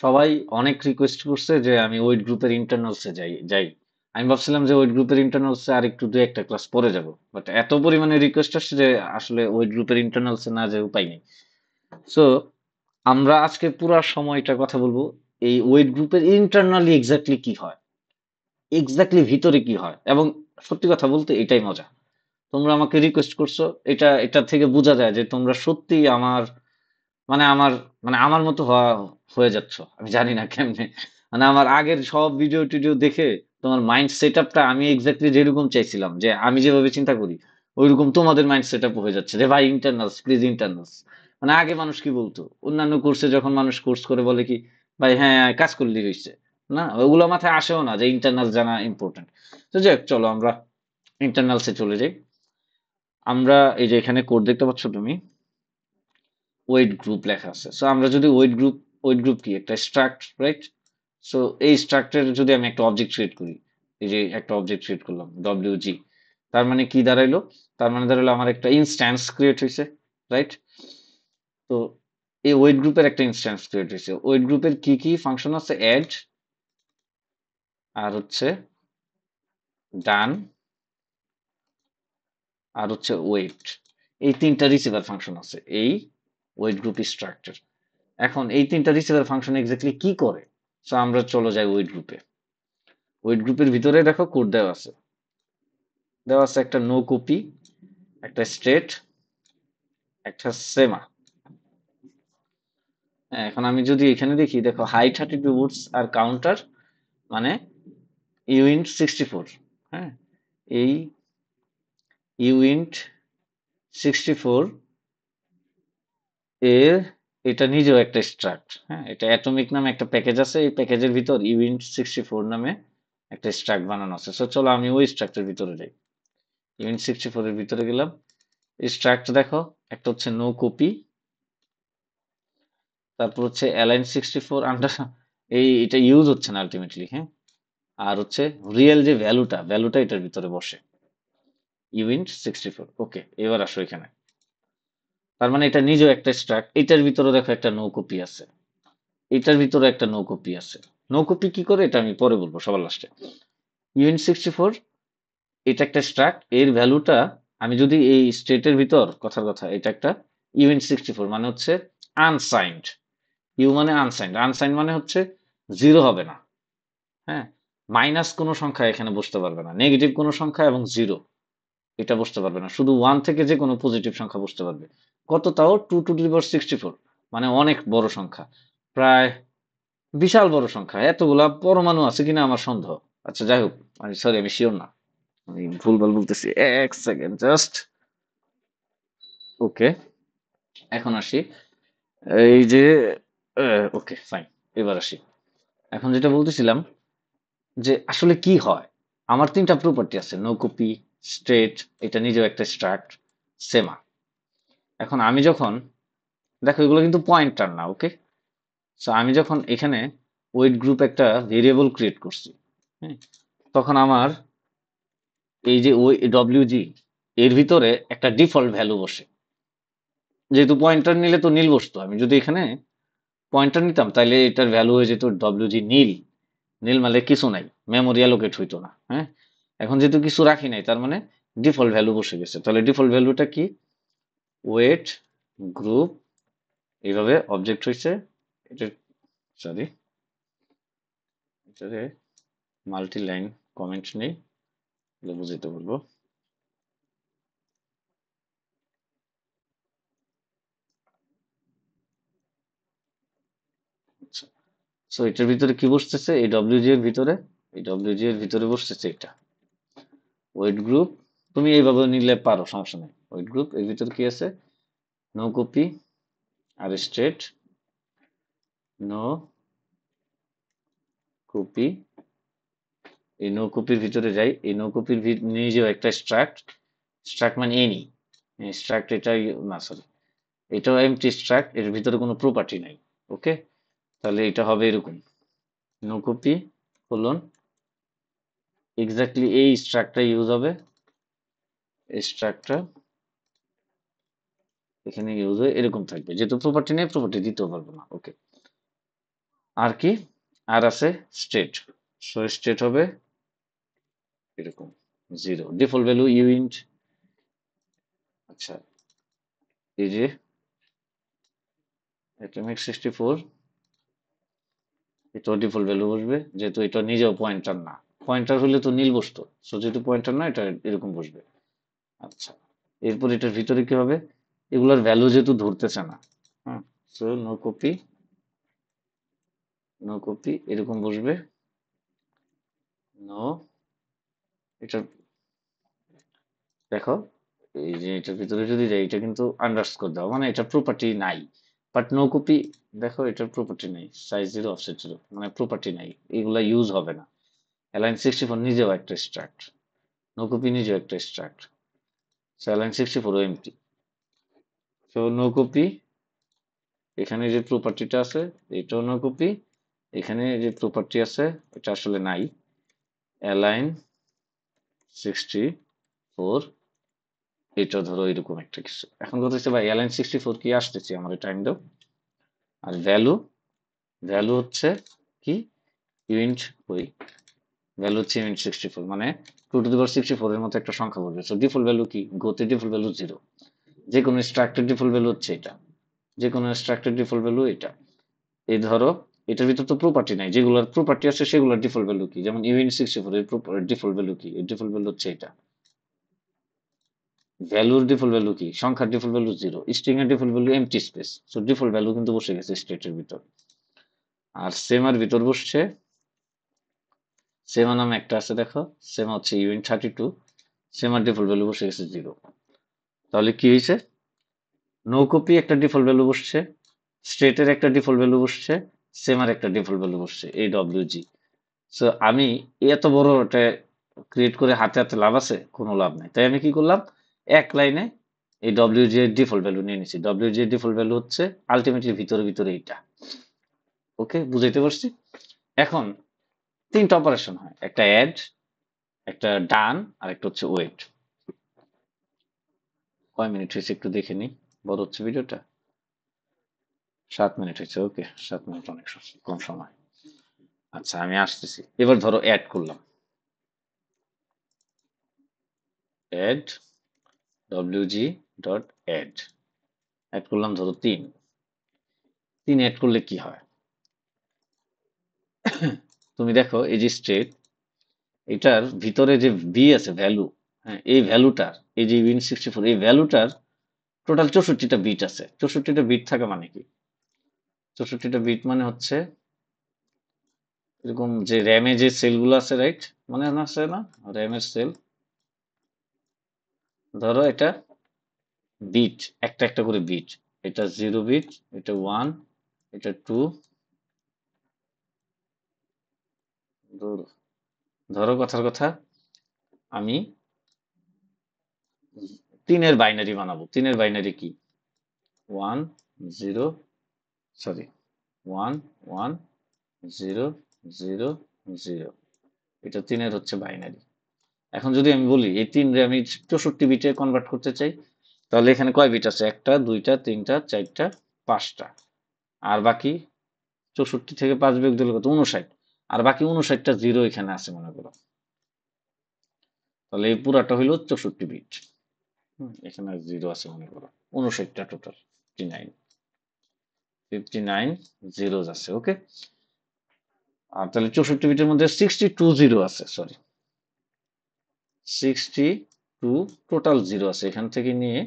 সবাই অনেক রিকোয়েস্ট করছে যে আমি ওয়েট গ্রুপের ইন্টারনালসে যাই। আমি ভাবছিলাম যে ওয়েট গ্রুপের ইন্টারনালসে আর একটু দুই একটা ক্লাস পরে যাব, বাট এত পরিমাণে রিকোয়েস্ট আসছে যে আসলে ওয়েট গ্রুপের ইন্টারনালসে না যে উপায় নেই। সো আমরা আজকে পুরো সময়টা কথা বলবো এই ওয়েট গ্রুপের ইন্টারনালি এক্স্যাক্টলি কি হয়, এক্স্যাক্টলি ভিতরে কি হয়। এবং সত্যি কথা বলতে এটাই মজা। তোমরা আমাকে রিকোয়েস্ট করছো, এটা থেকে বোঝা যায় যে তোমরা সত্যি মানে আমার আমার মতো হয়ে যাচ্ছ। আমি জানি না কেমনে, আমার আগের সব ভিডিও টিডিও দেখে তোমার মাইন্ড সেট আপটা আমি এক্স্যাক্টলি যেরকম চাইছিলাম, যে আমি যেভাবে চিন্তা করি ওইরকম তোমাদের মাইন্ড সেট আপ হয়ে যাচ্ছে যে ভাই ইন্টারনালস প্লিজ ইন্টারনালস। আগে মানুষ কি বলতো, অন্যান্য কোর্সে যখন মানুষ কোর্স করে বলে কি ভাই হ্যাঁ কাজ করলেই হয়েছে, না ওগুলো মাথায় আসেও না যে ইন্টারনাল জানা ইম্পর্টেন্ট। তো যাই হোক, চলো আমরা ইন্টারনালসে চলে যাই। আমরা এই যে এখানে কোড দেখতে পাচ্ছ তুমি, ওয়েট গ্রুপ লেখা আছে। সো আমরা যদি ওয়েট গ্রুপ কি একটা স্ট্রাক্ট, রাইট? সো এই স্ট্রাকচারে যদি আমি একটা অবজেক্ট ক্রিয়েট করি, এই যে একটা অবজেক্ট ক্রিয়েট করলাম ডব্লিউজি, তার মানে কি দাঁড়াইলো? তার মানে দাঁড়াইলো আমার একটা ইনস্ট্যান্স ক্রিয়েট হয়েছে, রাইট? তো এই ওয়েট গ্রুপের একটা ইনস্ট্যান্স ক্রিয়েট হয়েছে। ওয়েট গ্রুপের কি কি ফাংশন আছে? অ্যাড, আর হচ্ছে ডান, আর হচ্ছে ওয়েট। এই তিনটা রিসিভার ফাংশন আছে এই ওয়েট গ্রুপ স্ট্রাকচার। এখন এই তিনটা রিসিভার ফাংশন এক্স্যাক্টলি কি করে? সো আমরা চলে যাই ওয়েট গ্রুপে। ওয়েট গ্রুপের ভিতরে দেখো কোড দেওয়া আছে একটা নো কপি, একটা স্টেট, একটা সেমা। হ্যাঁ, এখন আমি যদি এখানে দেখি, দেখো হাইট 32 উডস আর কাউন্টার মানে ইউইন্ট 64। হ্যাঁ, এই ইউইন্ট 64 এর এটা নিজেও একটা স্ট্রাক্ট। হ্যাঁ, এটা অ্যাটমিক নামে একটা প্যাকেজ আছে, এই প্যাকেজের ভিতর ইউইন্ট 64 নামে একটা স্ট্রাক্ট বানানো আছে। সো চলো আমি ওই স্ট্রাক্টের ভিতরে যাই। ইউইন্ট 64 এর ভিতরে গেলাম। স্ট্রাক্ট দেখো, একটা হচ্ছে নো কপি, তারপর হচ্ছে অ্যালাইন 64 আন্ডার, এটা ইউজ হচ্ছে না আলটিমেটলি। হ্যাঁ, আর হচ্ছে রিয়েল যে ভ্যালুটা এটার ভিতরে বসে, ইউইন্ট 64। ওকে, এবার আসো এখানে। তার মানে এটা নিজেও একটা স্ট্রাক্ট। এটার ভিতরে দেখো একটা নো কপি আছে, এটার ভিতরে একটা নো কপি আছে। নো কপি কি করে এটা আমি পরে বলবো সবার লাস্টে। ইউইন্ট 64 এটা একটা স্ট্রাক্ট, এর ভ্যালুটা আমি যদি এই স্টেটের ভিতর, কথার কথা, এটা একটা ইউইন্ট 64 মানে হচ্ছে আনসাইন্ড। ইউ মানে আনসাইন্ড, আনসাইন্ড মানে হচ্ছে জিরো হবে না। হ্যাঁ, মাইনাস কোনো সংখ্যা এখানে বসতে পারবে না, নেগেটিভ কোনো সংখ্যা এবং জিরো এটা বসতে পারবে না, শুধু ওয়ান থেকে যে কোনো পজিটিভ সংখ্যা বসতে পারবে। কত? তাও 2 টু দি পাওয়ার 64, মানে অনেক বড় সংখ্যা, প্রায় বিশাল বড় সংখ্যা। এতগুলা পরমাণু আছে কিনা আমার সন্দেহ। আচ্ছা যাই হোক, আমি সরি, আমি শিওর না, আমি ভুলভাল বলতেছি। এক সেকেন্ড জাস্ট। ওকে, এখন আসি এই যে, ওকে ফাইন, এবার আসি। এখন যেটা বলতেছিলাম যে আসলে কি হয়, আমার তিনটা প্রপার্টি আছে, নো কপি, স্ট্রেট, এটা নিজেও একটা স্ট্রাক্ট, সেমা। এখন আমি যখন, দেখো এগুলো কিন্তু পয়েন্টার না, ওকে? সো আমি যখন এখানে ওয়েট গ্রুপ একটা ভেরিয়েবল ক্রিয়েট করছি, হ্যাঁ, তখন আমার এই যে ওই ডব্লিউজি এর ভিতরে একটা ডিফল্ট ভ্যালু বসে। যেহেতু পয়েন্টার নিলে তো নীল বসতো, আমি যদি এখানে পয়েন্টার নিতাম তাহলে এটার ভ্যালু হয়ে যেত ডব্লিউজি নীল। নীল মানে কিছু নাই, মেমোরি অ্যালোকেট হইতো না। হ্যাঁ, এখন যেহেতু কিছু রাখি নাই, তার মানে ডিফল্ট ভ্যালু বসে গেছে। তাহলে ডিফল্ট ভ্যালুটা কি? ওয়েট গ্রুপ, এইভাবে অবজেক্ট হয়েছে। এটা, সরি, এটারে মাল্টি লাইন কমেন্ট নেই, এটা বুঝাইতে বলবো। আচ্ছা, সো এটার ভিতরে কি বসতেছে? এই ডব্লিউজি এর ভিতরে, এই ডব্লিউজি এর ভিতরে বসতেছে এটা ওয়েট গ্রুপ। তুমি এইভাবে নিলে পারো, সমস্যা নেই। ওয়েট গ্রুপ এর ভিতরে কি আছে? নো কপি আর স্ট্রেট, নো কপি। এই নো কপির ভিতরে যাই, এই নো কপির নিজেও একটা স্ট্রাক্ট, স্ট্রাক্ট মানে এনি স্ট্রাক্ট, এটা না সরি, এটাও এমটি স্ট্রাক্ট, এর ভিতরে কোনো প্রপার্টি নাই। ওকে, তাহলে এটা হবে এরকম, নো কপি কোলন, এক্স্যাক্টলি এই স্ট্রাক্টটা ইউজ হবে, এই স্ট্রাক্টটা এখানে ইউজ হয়ে এরকম থাকবে, যেহেতু প্রপার্টি নেই প্রপার্টি দিতেও পারবো না। ওকে, আর কি আর আছে স্টেট। সো স্টেট হবে এরকম 0 ডিফল্ট ভ্যালু ইউইন্ট। আচ্ছা, এই যে অ্যাটমিক 64 এটা ডিফল্ট ভ্যালু বসবে, যেহেতু এটা নিজেও পয়েন্টার না। পয়েন্টার হলে তো নীল বসতো, সো যেহেতু পয়েন্টার না এটা এরকম বসবে। আচ্ছা, এরপর এটার ভিতরে কি হবে, এগুলার ভ্যালু যেহেতু ধরতেছে না, হ্যাঁ, সো নো কপি এরকম বসবে। নো, এটা দেখো, এই যে এটার ভিতরে যদি যাই এটা কিন্তু আন্ডারস্কোর দাও, মানে এটা প্রপার্টি নাই। বাট নো কপি, দেখো এটার প্রপার্টি নাই, সাইজ 0 অফসেট 0, মানে প্রপার্টি নাই, এগুলা ইউজ হবে না। অ্যালাইন 64 নিজেও একটা স্ট্রাক্ট, নো কপি নিজেও একটা স্ট্রাক্ট, সো অ্যালাইন 64 ও এমটি। সো নো কপি, এখানে যে প্রপার্টিটা আছে এটাও নো কপি, এখানে যে প্রপার্টি আছে এটা আসলে নাই। অ্যালাইন 64, এটা ধরো এরকম একটা কিছু। এখন কথা হচ্ছে ভাই অ্যালাইন 64 কি আসতেছি আমার টাইম দাও। আর ভ্যালু, ভ্যালু হচ্ছে কি ইউনিট, ওই ভ্যালু হচ্ছে ইউনিট 64, মানে 2 to the power 64 এর মতো একটা সংখ্যা বলবে। সো ডিফল্ট ভ্যালু কি, গোতে ডিফল্ট ভ্যালু 0, যে কোনো স্ট্রাক্টের ডিফল্ট ভ্যালু হচ্ছে এটা, যে কোনো স্ট্রাক্টের ডিফল্ট ভ্যালু এটা। এই ধরো এটার ভিতর তো প্রপার্টি নাই, যেগুলোর প্রপার্টি আছে সেগুলোর ডিফল্ট ভ্যালু কি, যেমন ইউনিট 64 এর ডিফল্ট ভ্যালু কি, এর ডিফল্ট ভ্যালু হচ্ছে এটা। ভ্যালুর ডিফল্ট ভ্যালু কি, সংখ্যার ডিফল্ট ভ্যালু 0, স্ট্রিং এর default value MT space. So default value কিন্তু বসে গেছে স্টেটের ভিতর। আর সেমার ভিতর বসছে, সেমা নামে একটা আছে দেখো, সেমা হচ্ছে ইউনিট 32, সেমার ডিফল্ট ভ্যালু বসে গেছে 0। তাহলে কি হয়েছে, নো কপি একটা ডিফল্ট ভ্যালু বসছে, স্টেটের একটা ডিফল্ট ভ্যালু বসছে, সেমার একটা ডিফল্ট ভ্যালু বসছে, এই ডব্লিউজি। সো আমি এত বড় একটা ক্রিয়েট করে হাতে হাতে লাভ আছে, কোনো লাভ নাই। তাই আমি কি করলাম, এক লাইনে এই ডব্লিউজি এর ডিফল্ট ভ্যালু নিয়ে নিছি। ডব্লিউজি এর ডিফল্ট ভ্যালু হচ্ছে আলটিমেটলি ভিতরে ভিতরে এইটা। ওকে, বুঝাইতে পারছি। এখন তিনটা অপারেশন হয়, একটা অ্যাড, একটা ডান, আর একটা হচ্ছে ওয়েট। কয় মিনিট হয়েছে একটু দেখে নিই, বড় হচ্ছে ভিডিওটা। 7 মিনিট হয়েছে, ওকে, 7 মিনিট অনেক কম সময়। আচ্ছা আমি আসতেছি, এবার ধরো অ্যাড করলাম, add WG dot add, add করলাম ধরো 3, 3 অ্যাড করলে কি হয়, তুমি দেখো এই যে স্টেট, এটার ভিতরে যে ভি আছে ভ্যালু, হ্যাঁ এই ভ্যালুটার, এই যে Win64 এই ভ্যালুটার টোটাল 64টা বিট আছে। 64টা বিট থাকা মানে কি, 64টা বিট মানে হচ্ছে এরকম যে র্যামে যে সেলগুলো আছে, রাইট, মনে আছে না, র্যামের সেল, ধরো এটা বিট, একটা একটা করে বিট, এটা 0 বিট, এটা 1, এটা 2, ধরো কথার কথা আমি 3-এর বাইনারি বানাবো। 3-এর বাইনারি কি, 1 0, সরি 1 1 0 0 0, এটা 3-এর হচ্ছে বাইনারি। এখন যদি আমি বলি এই 3 রে আমি 64 বিটে কনভার্ট করতে চাই, তাহলে এখানে কয় বিট আছে, একটা দুইটা তিনটা চারটা পাঁচটা, আর বাকি 64 থেকে 5 বিয়োগ দিলে কত, 59, আর বাকি 59টা জিরো এখানে আছে মনে করো। তাহলে এই পুরাটা হইলো 64 বিট, এখানে জিরো আছে মনে করো, 59টা টোটাল 59, 59 জিরোজ আছে, ওকে। আর তাহলে 64 বিটের মধ্যে 62 জিরো আছে, সরি 62 টোটাল জিরো আছে, এখান থেকে নিয়ে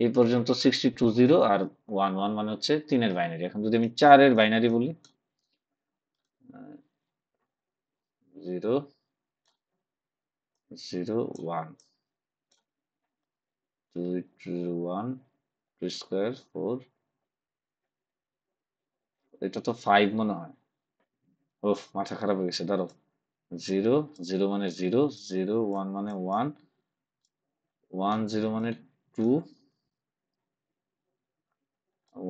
এই পর্যন্ত 62 জিরো আর 1 1 মানে হচ্ছে 3-এর বাইনারি। এখন যদি আমি 4-এর বাইনারি বলি, 0 0 1 2 1 2 স্কোয়ার 4, এটা তো 5 মনে হয়, ওফ মাথা খারাপ হয়ে গেছে, ধরো 0 0 মানে 0, 0 1 মানে 1, 1 0 মানে 2,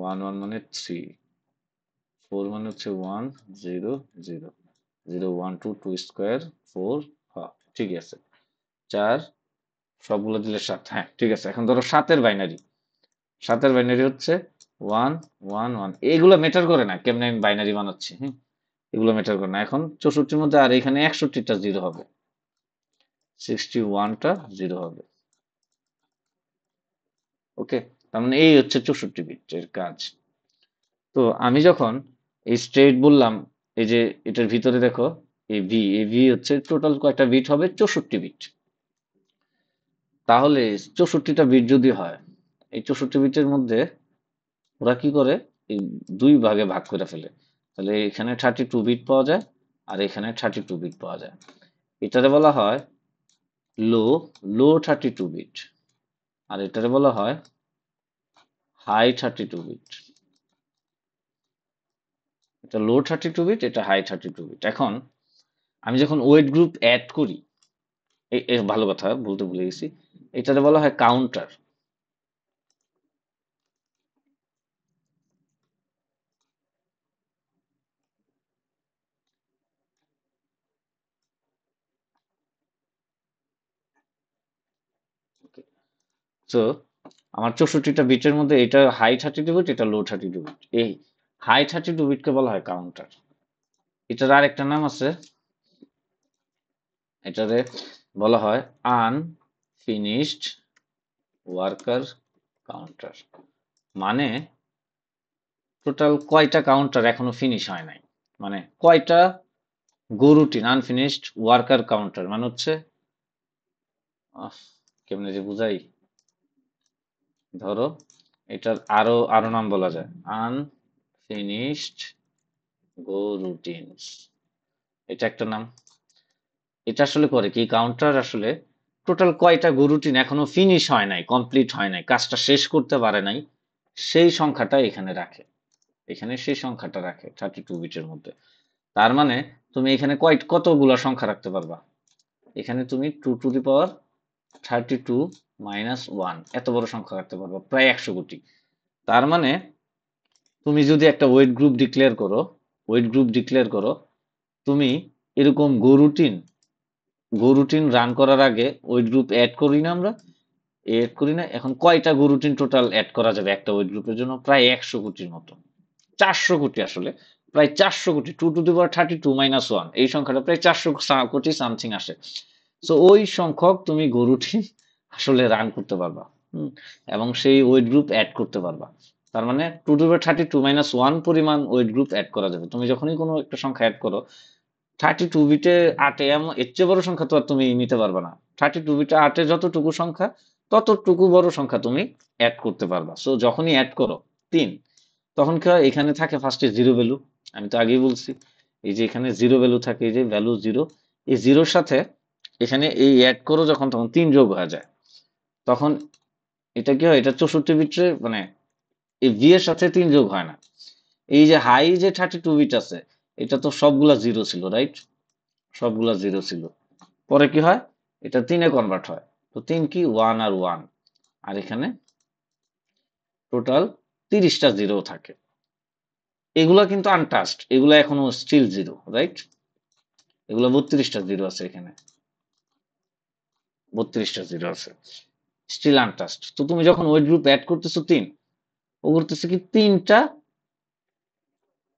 1 1 মানে 3, 4 মানে হচ্ছে 1 0 0, 0 1 2 2 স্কোয়ার 4, হ্যাঁ ঠিকই আছে, 4 সবগুলো দিলে 7, হ্যাঁ ঠিক আছে। এখন ধরো 7-এর বাইনারি, 7-এর বাইনারি হচ্ছে 1 1 1, এইগুলো ম্যাটার করে না কেমনে আমি বাইনারি বানাচ্ছি, হ্যাঁ এগুলো ম্যাটার করে না। এখন 64-র মধ্যে আর এখানে 61টা জিরো হবে, 61টা জিরো হবে। ওকে, তার মানে এই হচ্ছে 64 বিটের কাজ। তো আমি যখন এই স্ট্রেট বললাম, এই যে এটার ভিতরে দেখো এই ভি হচ্ছে টোটাল কয়টা বিট হবে, 64 বিট। তাহলে 64টা বিট যদি হয়, এই 64 বিটের মধ্যে ওরা কি করে, এই দুই ভাগে ভাগ করে ফেলে। তাহলে এখানে 32 বিট পাওয়া যায় আর এখানে 32 বিট পাওয়া যায়। এটারে বলা হয় লো লো 32 বিট, আর এটারে বলা হয় হাই 32 বিট। এটা লো 32 বিট, এটা হাই 32 বিট। এখন আমি যখন ওয়েট গ্রুপ অ্যাড করি, ভালো কথা বলতে ভুলে গেছি, এটাতে বলা হয় কাউন্টার। তো আমার 64টা বিটের মধ্যে এটা হাই 32 বিট, এটা লো 32 বিট। এই হাই 32 বিটকে বলা হয় কাউন্টার। এটার আর একটা নাম আছে, এটারে বলা হয় আনফিনিশড ওয়ার্কার কাউন্টার। মানে টোটাল কয়টা কাউন্টার এখনো ফিনিশ হয় নাই, মানে কয়টা গরুটিন আনফিনিশড ওয়ার্কার কাউন্টার, মানে হচ্ছে কেমনে যে বুঝাই, ধরো এটার আরো আরো নাম বলা যায়, আনফিনিশড গো রুটিনস, এটা একটা নাম। এটা আসলে করে কি, কাউন্টার আসলে টোটাল কয়টা গো রুটিন এখনো ফিনিশ হয় নাই, কমপ্লিট হয় নাই, কাজটা শেষ করতে পারে নাই, সেই সংখ্যাটা এখানে রাখে। এখানে সেই সংখ্যাটা রাখে 32 বিটের মধ্যে। তার মানে তুমি এখানে কতগুলা সংখ্যা রাখতে পারবা, এখানে তুমি 2 টু দি পাওয়ার 32 মাইনাস 1 এত বড় সংখ্যা রাখতে পারবা, প্রায় 100 কোটি। তার মানে তুমি যদি একটা ওয়েট গ্রুপ ডিক্লেয়ার করো, তুমি এরকম গো রুটিন রান করার আগে ওয়েট গ্রুপ অ্যাড করি না আমরা, এড করি না। এখন কয়টা গো রুটিন টোটাল অ্যাড করা যাবে একটা ওয়েট গ্রুপের জন্য, প্রায় 100 কোটির মতো, 400 কোটি আসলে, প্রায় 400 কোটি। 2 টু দি পাওয়ার 32 মাইনাস 1 এই সংখ্যাটা প্রায় 400 কোটি সামথিং আসে। সো ওই সংখ্যক তুমি গো রুটিন আসলে রান করতে পারবা। হুম, এবং সেই ওয়েট গ্রুপ অ্যাড করতে পারবা। তার মানে 2 টু দি পাওয়ার 32 মাইনাস 1 পরিমাণ ওয়েট গ্রুপ অ্যাড করা যাবে। তুমি যখনই কোনো একটা সংখ্যা অ্যাড করো, 32 বিটে 8-এ এমন এর চেয়ে বড় সংখ্যা তো আর তুমি নিতে পারবা না। 32 বিটে 8-এ যতটুকু সংখ্যা, ততটুকু বড় সংখ্যা তুমি অ্যাড করতে পারবা। সো যখনই অ্যাড করো 3, তখন কি হয়, এখানে থাকে ফার্স্টে জিরো ভ্যালু। আমি তো আগেই বলছি, এই যে এখানে জিরো ভ্যালু থাকে, এই যে ভ্যালু জিরো, এই জিরোর সাথে এখানে এই অ্যাড করো যখন, তখন 3 যোগ হয়ে যায়। তখন এটা কি হয়, এটা 64 বিটের মানে এই ভি এর সাথে 3 যোগ হয় না। এই যে হাই যে 32 বিট আছে, এটা তো সবগুলা জিরো ছিল, রাইট? সবগুলা জিরো ছিল। পরে কি হয়, এটা 3-এ কনভার্ট হয়। তো 3 কি, 1 আর 1, আর এখানে টোটাল 30টা জিরো থাকে। এগুলা কিন্তু আনটাস্ট, এগুলা এখনো স্টিল জিরো, রাইট? এগুলা 32টা জিরো আছে, এখানে 32টা জিরো আছে, স্টিল আনটাস্ট। তো তুমি যখন ওয়েট গ্রুপ অ্যাড করতেছো 3, ও করতেছে কি, 3টা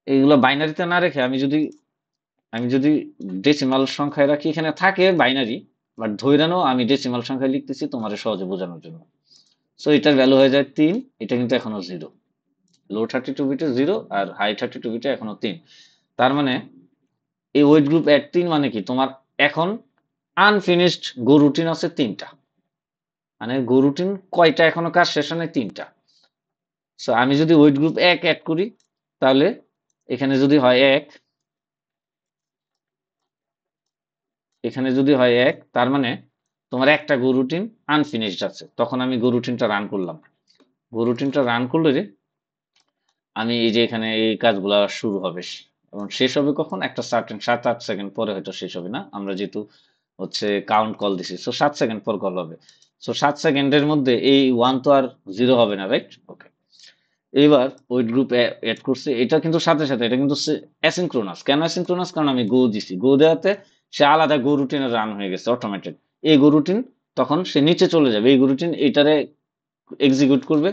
এগুলা বাইনারিতে না রেখে আমি যদি ডেসিমাল সংখ্যায় রাখি, এখানে থাকে বাইনারি, বাট ধইরা নাও আমি ডেসিমাল সংখ্যায় লিখতেছি তোমার সহজে বোঝানোর জন্য। সো এটার ভ্যালু হয়ে যায় 3, এটা কিন্তু এখনো জিরো। লো 32 বিটে জিরো আর হাই 32 বিটে এখনো 3। তার মানে এই ওয়েট গ্রুপ অ্যাড 3 মানে কি, তোমার এখন আনফিনিশড গো রুটিন আছে 3টা। মানে গো রুটিন কয়টা এখনো কাজ শেষ হয় নাই, 3টা। সো আমি যদি ওয়েট গ্রুপ 1 অ্যাড করি, তাহলে এখানে যদি হয় 1, এখানে যদি হয় 1, তার মানে তোমার একটা গো রুটিন আনফিনিশড আছে। তখন আমি গো রুটিনটা রান করলাম, গো রুটিনটা রান করলে যে আমি এই যে এখানে এই কাজগুলা শুরু হবে, এবং শেষ হবে কখন, একটা সার্টেন 7-8 সেকেন্ড পরে হয়তো শেষ হবে না, আমরা যেহেতু হচ্ছে কাউন্ট কল দিছি, সো 7 সেকেন্ড পর কল হবে। সো 7 সেকেন্ডের মধ্যে এই 1 তো আর জিরো হবে না, রাইট? ওকে, এইবার ওয়েট গ্রুপ অ্যাড করছে, এটা কিন্তু সাথে সাথে, এটা কিন্তু অ্যাসিনক্রোনাস। কেন অ্যাসিনক্রোনাস? কারণ আমি গো দিছি, গো দেওয়াতে সে আলাদা গো রুটিনে রান হয়ে গেছে অটোমেটেড। এই গো রুটিন তখন সে নিচে চলে যাবে, এই গো রুটিন এটারে এক্সিকিউট করবে,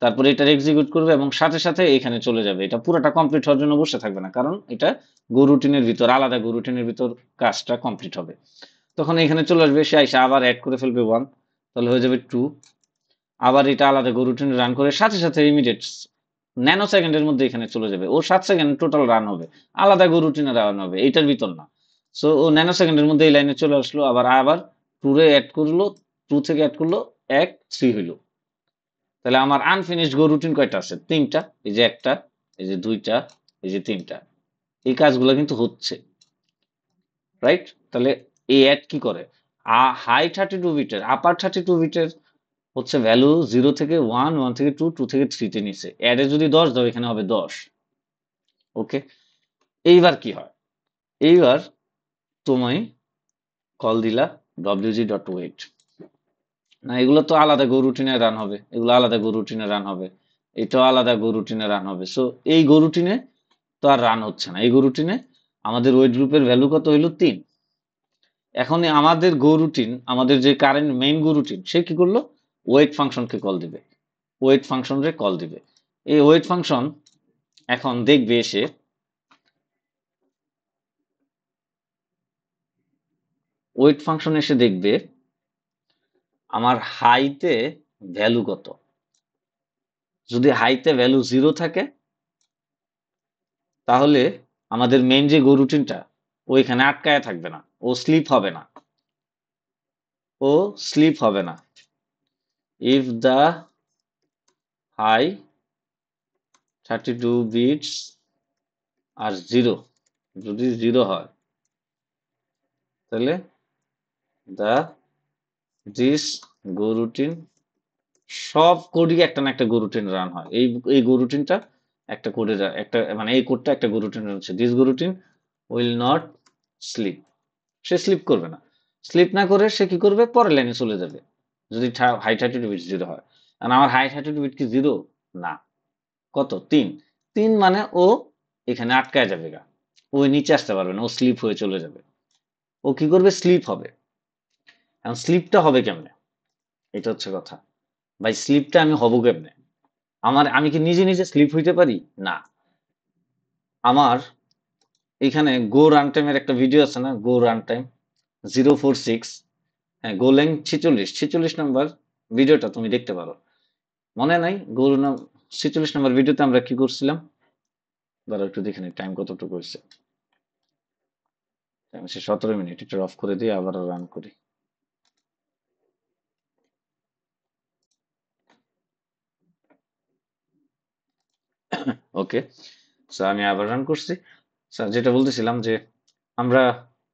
তারপরে এটার এক্সিকিউট করবে এবং সাথে সাথে এখানে চলে যাবে। এটা পুরোটা কমপ্লিট হওয়ার জন্য বসে থাকবে না, কারণ এটা গো রুটিনের ভিতর, আলাদা গো রুটিনের ভিতর কাজটা কমপ্লিট হবে। তখন এখানে চলে আসবে, সে আইসা আবার অ্যাড করে ফেলবে 1, তাহলে হয়ে যাবে 2। আবার এটা আলাদা গো রুটিনে রান করে সাথে সাথে ইমিডিয়েট ন্যানো সেকেন্ডের মধ্যে এখানে চলে যাবে। ও 7 সেকেন্ড টোটাল রান হবে, আলাদা গো রুটিনে রান হবে, এইটার ভিতর না। সো ও ন্যানো সেকেন্ডের মধ্যে এই লাইনে চলে আসলো, আবার আবার 2 রে অ্যাড করলো, 2 থেকে অ্যাড করলো 1, 3 হইলো। তাহলে আমার আনফিনিশড গো রুটিন কয়টা আছে? 3টা। এই যে একটা, এই যে 2টা, এই যে 3টা। এই কাজগুলো কিন্তু হচ্ছে, রাইট? তাহলে এই অ্যাড কি করে? হাই 32 বিটের, আপার 32 বিটের হচ্ছে ভ্যালু 0 থেকে 1, 1 থেকে 2, 2 থেকে 3 তে নিছে। অ্যাডে যদি 10 দাও এখানে হবে 10। ওকে, এইবার কি হয়? এইবার তুমি কল দিলা wg.wait, না এগুলো তো আলাদা গো রুটিনে রান হবে, এগুলো আলাদা গো রুটিনে রান হবে, এটাও আলাদা গো রুটিনে রান হবে। সো এই গো রুটিনে তো আর রান হচ্ছে না। এই গো রুটিনে আমাদের ওয়েট গ্রুপের ভ্যালু কত হইলো? 3। এখন আমাদের গো রুটিন, আমাদের যে কারেন্ট মেইন গো রুটিন, সে কি করলো? ওয়েট ফাংশনকে কল দিবে, ওয়েট ফাংশনরে কল দিবে। এই ওয়েট ফাংশন এখন দেখবে এসে, ওয়েট ফাংশন এসে দেখবে আমার হাইতে ভ্যালু কত। যদি হাইতে ভ্যালু 0 থাকে তাহলে আমাদের মেইন যে গো রুটিনটা ওইখানে আটকায় থাকবে না, ও স্লিপ হবে না, ও স্লিপ হবে না। ইফ দ্য হাই 32 বিটস আর 0, যদি 0 হয় তাহলে দ্য দিস গো রুটিন, সব কোডই একটা না একটা গো রুটিন রান হয়। এই গো রুটিনটা একটা কোডে একটা, মানে এই কোডটা একটা গো রুটিন হচ্ছে, this goroutine will not sleep. সে স্লিপ করবে না। স্লিপ না করে সে কি করবে? পরের লাইনে চলে যাবে, যদি হাই 32 বিট 0 হয়। আর আমার হাই 32 বিট কি 0? না। কত? 3। 3 মানে ও এখানে আটকায় যাবে গা, ও নিচে আসতে পারবে না, ও স্লিপ হয়ে চলে যাবে। ও কি করবে? স্লিপ হবে। এখন স্লিপটা হবে কেমনে? এটা হচ্ছে কথা। ভাই স্লিপটা আমি হব কেমনে? আমি কি নিজে নিজে স্লিপ হইতে পারি? না। আমার এখানে গো রান টাইমের একটা ভিডিও আছে না, গো রান টাইম 046, হ্যাঁ গোল্যাং 46 নাম্বার ভিডিওটা তুমি দেখতে পারো। মনে নাই? 46 নাম্বার ভিডিওতে আমরা কি করছিলাম? দাঁড়াও একটু দেখে নিই টাইম কতটুকু হয়েছে। টাইম হচ্ছে 17 মিনিট। এটা অফ করে দিয়ে আবার রান করি। ওকে, সো আমি আবার রান করছি। স্যার যেটা বলতেছিলাম যে আমরা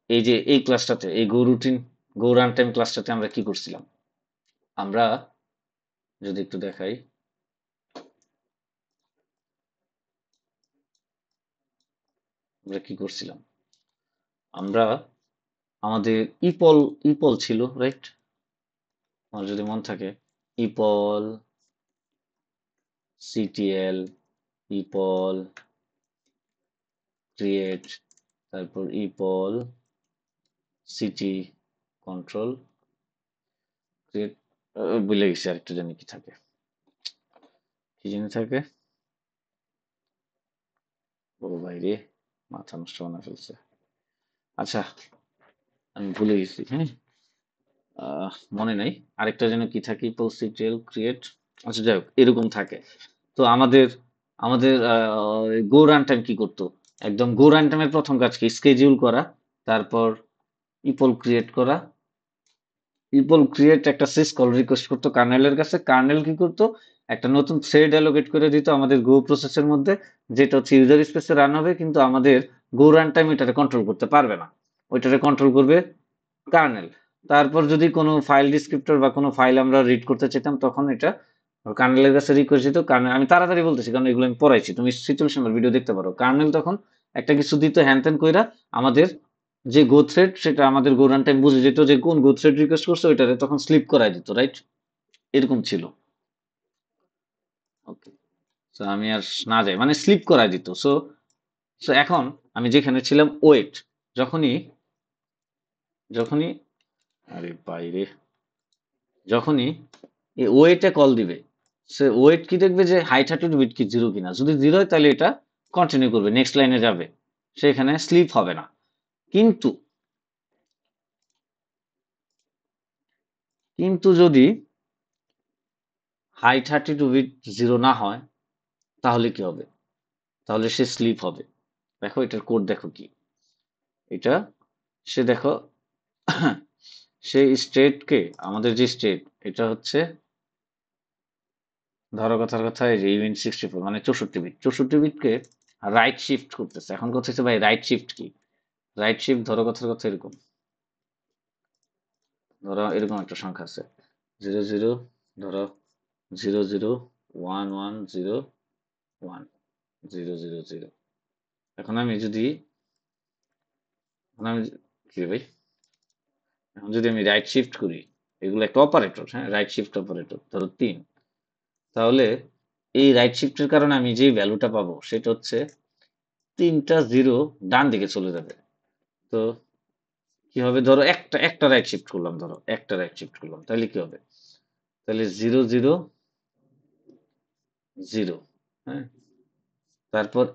এই যে এই ক্লাসটাতে, এই গো রুটিন, গো রান টাইম ক্লাসটাতে আমরা কি করছিলাম? আমরা যদি একটু দেখাই, আমরা কি করছিলাম? আমরা আমাদের ইপল, ইপল ছিল, রাইট? আমার যদি মন থাকে, ইপল সিটিএল, ইপল ক্রিয়েট, তারপর ইপল সিটি কন্ট্রোল ক্রিয়েট, ভুলে গেছি আরেকটা জানি কি থাকে, কি জানি থাকে। ও বাইরে, মাথা নষ্ট বানা ফেলছে। আচ্ছা, আমি ভুলে গেছি, হ্যাঁ, মনে নাই। আরেকটা যেন কি থাকে, ইপল সিটিএল ক্রিয়েট, আচ্ছা যাই হোক এরকম থাকে। তো আমাদের আমাদের গো রান টাইম কি করতো? একদম গো রান টাইমের প্রথম কাজ কি? স্কেডিউল করা, তারপর ইপল ক্রিয়েট করা। ইপল ক্রিয়েট একটা সিস কল রিকোয়েস্ট করতো কার্নেলের কাছে। কার্নেল কি করতো? একটা নতুন থ্রেড অ্যালোকেট করে দিত আমাদের গো প্রসেসের মধ্যে, যেটা হচ্ছে ইউজার স্পেসে রান হবে, কিন্তু আমাদের গো রান টাইম এটারে কন্ট্রোল করতে পারবে না। ওইটারে কন্ট্রোল করবে কার্নেল। তারপর যদি কোনো ফাইল ডিসক্রিপ্টর বা কোনো ফাইল আমরা রিড করতে চাইতাম, তখন এটা কার্নেলের কাছে রিকোয়েস্ট দিত। কার্নেল, আমি তাড়াতাড়ি বলতেছি কারণ এগুলো আমি পড়াইছি, তুমি 46 নম্বর ভিডিও দেখতে পারো। কার্নেল তখন একটা কিছু দিত হ্যান ত্যান কইরা, আমাদের যে গো থ্রেড সেটা আমাদের গো রান টাইম বুঝে যেত যে কোন গো থ্রেড রিকোয়েস্ট করছে, ওইটারে তখন স্লিপ করাই দিত, রাইট? এরকম ছিল। ওকে, সো আমি আর না যাই, মানে স্লিপ করাই দিত। সো সো এখন আমি যেখানে ছিলাম ওয়েট, যখনই যখনই আরে বাইরে, যখনই এই ওয়েটে কল দিবে, সে ওয়েট কি দেখবে যে হাইট হার্টেড বিট কি জিরো কিনা, যদি জিরো হয় তাহলে এটা কন্টিনিউ করবে, নেক্সট লাইনে যাবে, সেখানে স্লিপ হবে না। কিন্তু কিন্তু যদি হাইট হার্টেড বিট জিরো না হয় তাহলে কি হবে, তাহলে সে স্লিপ হবে। দেখো এটার কোড দেখো কি, এটা সে দেখো সেই স্টেটকে, আমাদের যে স্টেট এটা হচ্ছে, ধরো কথার কথা এই যে ইভেন্ট 64 মানে 64 বিট, 64 বিটকে রাইট শিফট করতেছে। এখন কথা হচ্ছে ভাই রাইট শিফট কি, রাইট শিফট ধরো কথার কথা এরকম, ধরো এরকম একটা সংখ্যা আছে 00, ধরো 0011011000। এখন আমি যদি, এখন আমি কি ভাই, এখন যদি আমি রাইট শিফট করি, এগুলো একটা অপারেটর, হ্যাঁ রাইট শিফট অপারেটর, ধরো 3, তাহলে এই রাইট শিফটের কারণে আমি যে ভ্যালুটা পাবো সেটা হচ্ছে 3টা জিরো ডান দিকে চলে যাবে। তো কি হবে, ধরো একটা একটা রাইট শিফট করলাম, ধরো একটা রাইট শিফট করলাম, তাহলে কি হবে, তাহলে 0000, হ্যাঁ, তারপর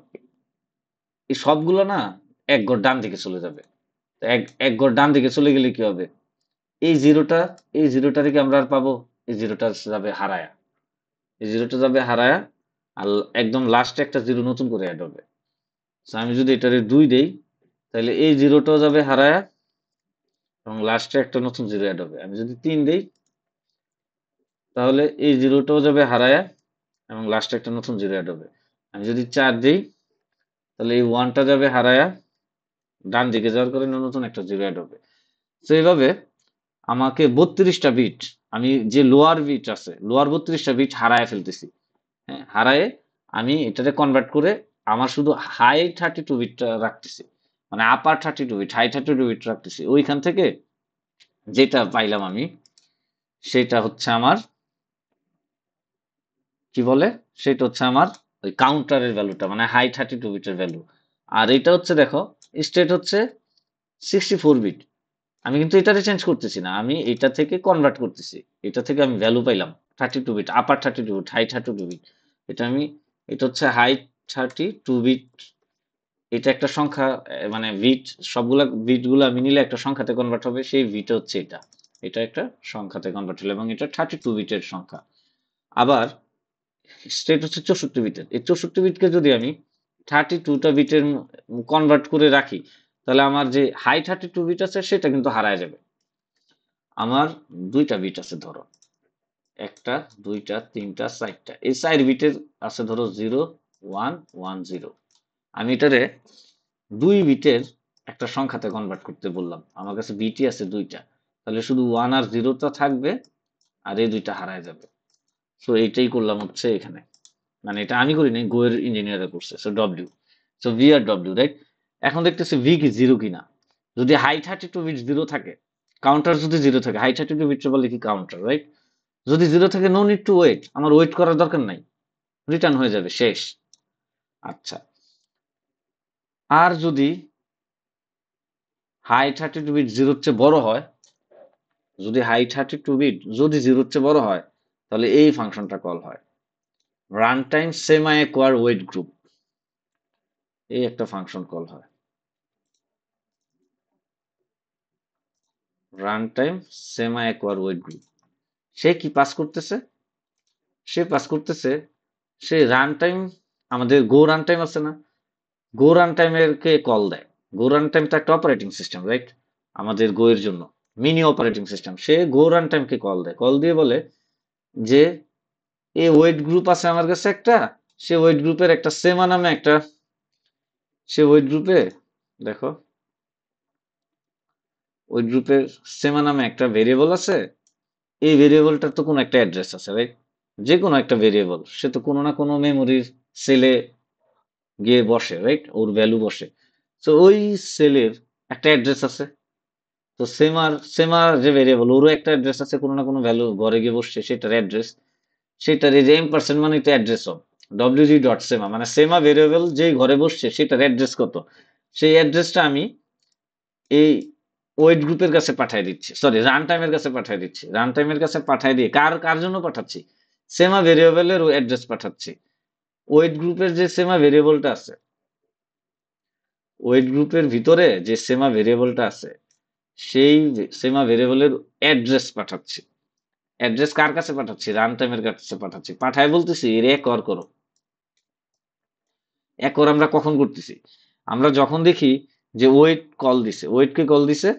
এই সবগুলো না এক ঘর ডান দিকে চলে যাবে। তো এক এক ঘর ডান দিকে চলে গেলে কি হবে, এই জিরোটা, এই জিরোটা থেকে আমরা আর পাবো, এই জিরোটা যাবে হারায়া, এই জিরোটা যাবে হারায়া, আর একদম লাস্টে একটা জিরো নতুন করে অ্যাড হবে। So আমি যদি এটারে 2 দেই, তাহলে এই জিরোটাও যাবে হারায়া এবং লাস্টে একটা নতুন জিরো অ্যাড হবে। আমি যদি 3 দেই, তাহলে এই জিরোটাও যাবে হারায়া এবং লাস্টে একটা নতুন জিরো অ্যাড হবে। আমি যদি 4 দেই, তাহলে এই 1টা যাবে হারায়া, ডান দিকে যাওয়ার কারণে নতুন একটা জিরো অ্যাড হবে। তো এইভাবে আমাকে 32টা বিট, আমি যে লোয়ার বিট আছে, লোয়ার 32টা বিট হারায় ফেলতেছি। হ্যাঁ, হারায়ে আমি এটাতে কনভার্ট করে আমার শুধু হাই 32 বিটটা রাখতেছি, মানে আপার 32 বিট, হাই 32 বিট রাখতেছি। ওইখান থেকে যেটা পাইলাম আমি, সেটা হচ্ছে আমার কি বলে, সেটা হচ্ছে আমার ওই কাউন্টারের ভ্যালুটা, মানে হাই 32 বিটের ভ্যালু। আর এটা হচ্ছে দেখো, স্টেট হচ্ছে 64 বিট। আমি কিন্তু এটাতে চেঞ্জ করতেছি না, আমি এটা থেকে কনভার্ট করতেছি, এটা থেকে আমি ভ্যালু পাইলাম 32 বিট, আপার 32 বিট, হাই 32 বিট। এটা আমি, এটা হচ্ছে হাই 32 বিট, এটা একটা সংখ্যা, মানে বিট, সবগুলা বিট গুলো আমি নিলে একটা সংখ্যাতে কনভার্ট হবে, সেই বিট হচ্ছে এটা, এটা একটা সংখ্যাতে কনভার্ট হলো এবং এটা 32 বিটের সংখ্যা। আবার স্টেট হচ্ছে 64 বিটের, এই 64 বিটকে যদি আমি 32টা বিটের কনভার্ট করে রাখি, তাহলে আমার যে হাই 32 বিট আছে সেটা কিন্তু হারায় যাবে। আমার 2টা বিট আছে, ধরো একটা, দুইটা, তিনটা, 4টা, এই 4 বিটের আছে ধরো 0110। আমি এটারে 2 বিটের একটা সংখ্যাতে কনভার্ট করতে বললাম, আমার কাছে বিটই আছে 2টা, তাহলে শুধু 1 আর 0টা থাকবে আর এই 2টা হারায় যাবে। সো এইটাই করলাম হচ্ছে এখানে, মানে এটা আমি করি নাই, গোয়ের ইঞ্জিনিয়াররা করছে। সো ডব্লিউ, সো ভি আর ডব্লিউ, রাইট। এখন দেখতেছি ভি কি জিরো কিনা, যদি হাই 32 বিট জিরো থাকে, কাউন্টার যদি জিরো থাকে, হাই 32 বিট বলে কি কাউন্টার, রাইট। যদি জিরো থাকে, নো নিড টু ওয়েট, আমার ওয়েট করার দরকার নাই, রিটার্ন হয়ে যাবে, শেষ। আচ্ছা, আর যদি হাই 32 বিট জিরোর চেয়ে বড় হয়, যদি হাই 32 বিট যদি জিরোর চেয়ে বড় হয়, তাহলে এই ফাংশনটা কল হয়, run time semi acquire wait group, এই একটা ফাংশন কল হয়, run time semi acquire wait group. সে কি পাস করতেছে, সে পাস করতেছে, সে রান টাইম, আমাদের গো রান টাইম আছে না, গো রান টাইমের কে কল দেয়। গো রান টাইম তো একটা অপারেটিং সিস্টেম, রাইট, আমাদের গো এর জন্য মিনি অপারেটিং সিস্টেম। সে গো রান টাইমকে কল দেয়, কল দিয়ে বলে যে এই ওয়েট গ্রুপ আছে আমার কাছে একটা, সে ওয়েট গ্রুপের একটা সেমা নামে একটা, সে ওয়েট গ্রুপে দেখো, ওয়েট গ্রুপের সেমা নামে একটা ভেরিয়েবল আছে, এই ভেরিয়েবলটার তো কোনো একটা অ্যাড্রেস আছে, রাইট, যে কোনো একটা ভেরিয়েবল সে তো কোনো না কোনো মেমোরির সেলে গিয়ে বসে, রাইট, ওর ভ্যালু বসে। তো ওই সেলের একটা অ্যাড্রেস আছে, তো সেমার যে ভেরিয়েবল ওরও একটা অ্যাড্রেস আছে, কোনো না কোনো ভ্যালু ঘরে গিয়ে বসছে, সেটার অ্যাড্রেস, সেটার এই যে এম% মানে তো address of WG dot sema, মানে সেমা ভেরিয়েবল যেই ঘরে বসছে সেটার অ্যাড্রেস কত, সেই অ্যাড্রেসটা আমি এই ওয়েট গ্রুপের কাছে পাঠিয়ে দিচ্ছি, সরি রান টাইমের কাছে পাঠিয়ে দিচ্ছি, রান টাইমের কাছে পাঠিয়ে দিয়ে কার কার জন্য পাঠাচ্ছি, সেমা ভেরিয়েবলের অ্যাড্রেস পাঠাচ্ছি। ওয়েট গ্রুপের যে সেমা ভেরিয়েবলটা আছে, ওয়েট গ্রুপের ভিতরে যে সেমা ভেরিয়েবলটা আছে, সেই সেমা ভেরিয়েবলের অ্যাড্রেস পাঠাচ্ছি। অ্যাড্রেস কার কাছে পাঠাচ্ছি? রান টাইমের কাছে পাঠাচ্ছি। পাঠায় বলতেছি এর এক অর করো। এক অর আমরা কখন করতেছি? আমরা যখন দেখি যে ওয়েট কল দিছে। ওয়েটকে কল দিছে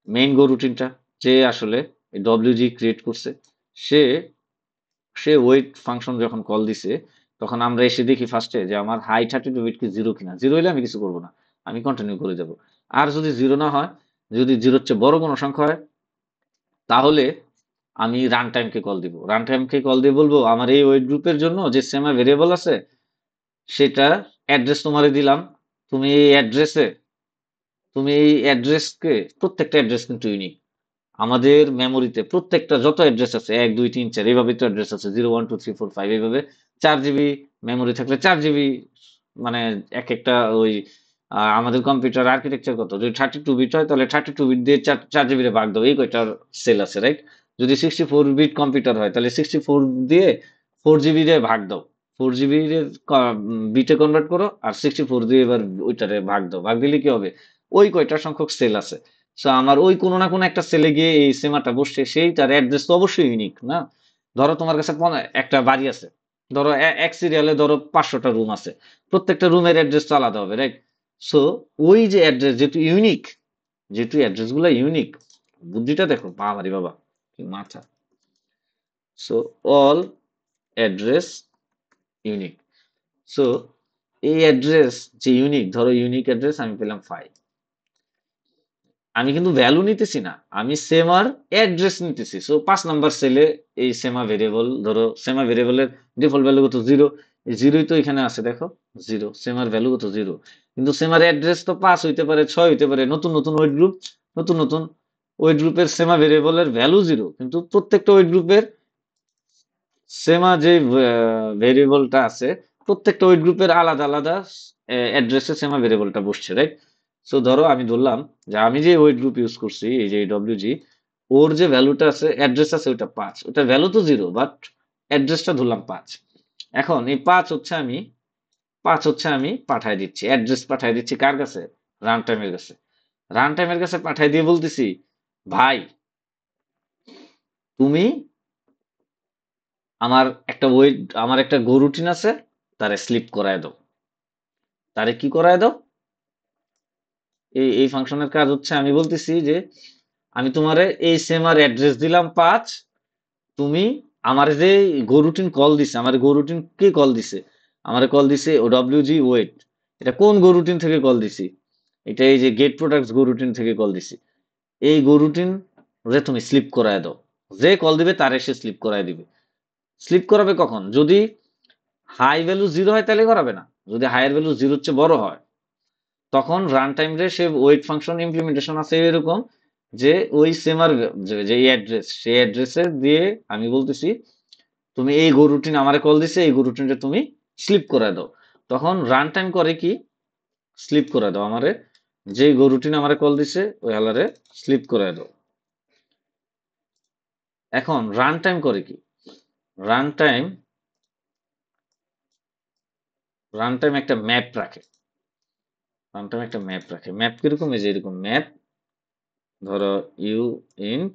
মেইন গো রুটিনটা, যে আসলে ডব্লিউজি ক্রিয়েট করছে, সে সে ওয়েট ফাংশন যখন কল দিছে, তখন আমরা এসে দেখি ফার্স্টে যে আমার হাই 32 বিট কি জিরো কিনা। জিরো হলে আমি কিছু করবো না, আমি কন্টিনিউ করে যাব। আর যদি জিরো না হয়, যদি জিরোর চেয়ে বড় কোনো সংখ্যা হয়, তাহলে আমি রান টাইমকে কল দিব। রান টাইমকে কল দিয়ে বলবো আমার এই ওয়েট গ্রুপের জন্য যে সেমা ভেরিয়েবল আছে, সেটা অ্যাড্রেস তোমারে দিলাম। তুমি এই অ্যাড্রেসে, তুমি এই অ্যাড্রেসকে, প্রত্যেকটা অ্যাড্রেস কিন্তু ইউনিক। আমাদের মেমোরিতে প্রত্যেকটা যত অ্যাড্রেস আছে, 1 2 3 4 এইভাবে তো অ্যাড্রেস আছে, 0 1 2 3 4 5 এইভাবে 4 জিবি মেমোরি থাকলে 4 জিবি, মানে এক একটা ওই আমাদের কম্পিউটার আর্কিটেকচার কত, যদি 32 বিট হয় তাহলে 32 বিট দিয়ে 4 জিবি রে ভাগ দাও, এই কয়টার সেল আছে, রাইট? যদি 64 বিট কম্পিউটার হয় তাহলে 64 দিয়ে 4 জিবি রে ভাগ দাও, 4 জিবি বিটে কনভার্ট করো, আর 64 দিয়ে এবার ওইটারে ভাগ দাও, ভাগ দিলে কি হবে? ওই কয়টা সংখ্যক সেল আছে। সো আমার ওই কোনো না কোনো একটা সেলে গিয়ে এই সেমাটা বসছে, সেইটার অ্যাড্রেস তো অবশ্যই ইউনিক না? ধরো তোমার কাছে একটা বাড়ি আছে, ধরো এক সিরিয়ালে ধরো 500টা রুম আছে, প্রত্যেকটা রুমের অ্যাড্রেস তো আলাদা হবে, রাইট? সো ওই যে অ্যাড্রেস যেহেতু ইউনিক, যেহেতু অ্যাড্রেস গুলো ইউনিক, বুদ্ধিটা দেখো বাবারি বাবা, কি মাথা! So all address unique. So এই অ্যাড্রেস যে ইউনিক, ধরো ইউনিক অ্যাড্রেস আমি পেলাম 5, আমি কিন্তু ভ্যালু নিতেছি না, আমি সেমার অ্যাড্রেস নিতেছি। সো 5 নাম্বার সেলে এই সেমা ভেরিয়েবল, ধরো সেমা ভেরিয়েবলের ডিফল্ট ভ্যালু কত? জিরো। এই জিরোই তো এখানে আছে, দেখো, জিরো। সেমার ভ্যালু কত? জিরো। কিন্তু সেমার অ্যাড্রেস তো 5 হইতে পারে, 6 হইতে পারে, নতুন নতুন ওয়েট গ্রুপ, নতুন নতুন ওয়েট গ্রুপের সেমা ভেরিয়েবলের ভ্যালু জিরো, কিন্তু প্রত্যেকটা ওয়েট গ্রুপের সেমা যে ভেরিয়েবলটা আছে, প্রত্যেকটা ওয়েট গ্রুপের আলাদা আলাদা অ্যাড্রেসে সেমা ভেরিয়েবলটা বসছে, রাইট? সো ধরো আমি ধরলাম যে আমি যে ওয়েট গ্রুপ ইউজ করছি, এই যে ডব্লিউজি, ওর যে ভ্যালুটা আছে, অ্যাড্রেস আছে ওইটা 5, ওটার ভ্যালু তো জিরো, বাট অ্যাড্রেসটা ধরলাম 5। এখন এই 5 হচ্ছে আমি পাঠায় দিচ্ছি, অ্যাড্রেস পাঠায় দিচ্ছি কার কাছে? রান টাইমের কাছে। রান টাইমের কাছে পাঠায় দিয়ে বলতেছি, ভাই, তুমি আমার একটা ওয়েট, আমার একটা গো রুটিন আছে, তারে স্লিপ করায় দাও। তারে কি করায় দাও? এই ফাংশনের কাজ হচ্ছে, আমি বলতেছি যে আমি তোমারে এই সেমার অ্যাড্রেস দিলাম 5, তুমি আমার যে গো রুটিন কল দিছে, আমার গো রুটিন কে কল দিছে? আমার কল দিছে ও ডব্লিউজি ওয়েট। এটা কোন গো রুটিন থেকে কল দিছি? এটা এই যে গেট প্রোডাক্টস গো রুটিন থেকে কল দিছি। এই গো রুটিন রে তুমি স্লিপ করায় দাও। যে কল দিবে তার এসে স্লিপ করায় দিবে। স্লিপ করাবে কখন? যদি হাই ভ্যালু জিরো হয় তাহলে করাবে না, যদি হায়ার ভ্যালু জিরোর চেয়ে বড় হয়, তখন রান টাইম রে সে ওয়েট ফাংশন ইমপ্লিমেন্টেশন আছে এরকম, যে ওই সেমার যে অ্যাড্রেস, সেই অ্যাড্রেসে দিয়ে আমি বলতেছি তুমি এই গো রুটিন আমারে কল দিছে, এই গো রুটিনটা তুমি স্লিপ করে দাও। তখন রান টাইম করে কি? স্লিপ করে দাও আমারে, যে গো রুটিন আমারে কল দিছে ওই হালারে স্লিপ করে দাও। এখন রান টাইম করে কি? রান টাইম, রান টাইম একটা ম্যাপ রাখে। রান টাইম একটা ম্যাপ রাখে। ম্যাপ কিরকম? এই যে এরকম ম্যাপ, ধরো ইউ ইন্ট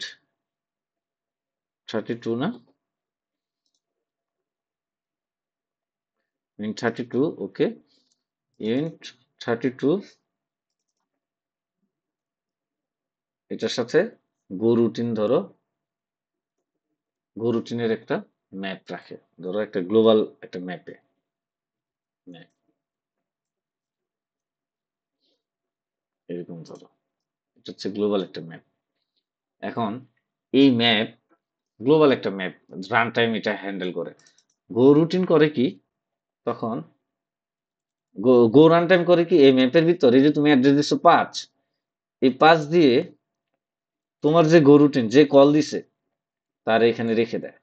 32 না, ইন্ট 32, ওকে, ইন্ট 32, এটার সাথে গো রুটিন, ধরো গো রুটিনের একটা ম্যাপ রাখে, ধরো একটা গ্লোবাল একটা ম্যাপে, ম্যাপ এরকম ধরো, এটা হচ্ছে গ্লোবাল একটা ম্যাপ। এখন এই ম্যাপ, গ্লোবাল একটা ম্যাপ, রান টাইম এটা হ্যান্ডেল করে। গো রুটিন করে কি? তখন গো রান টাইম করে কি, এই ম্যাপের ভিতরে যে তুমি অ্যাড্রেস দিছো 5, এই 5 দিয়ে তোমার যে গো রুটিন যে কল দিছে তার এখানে রেখে দেয়।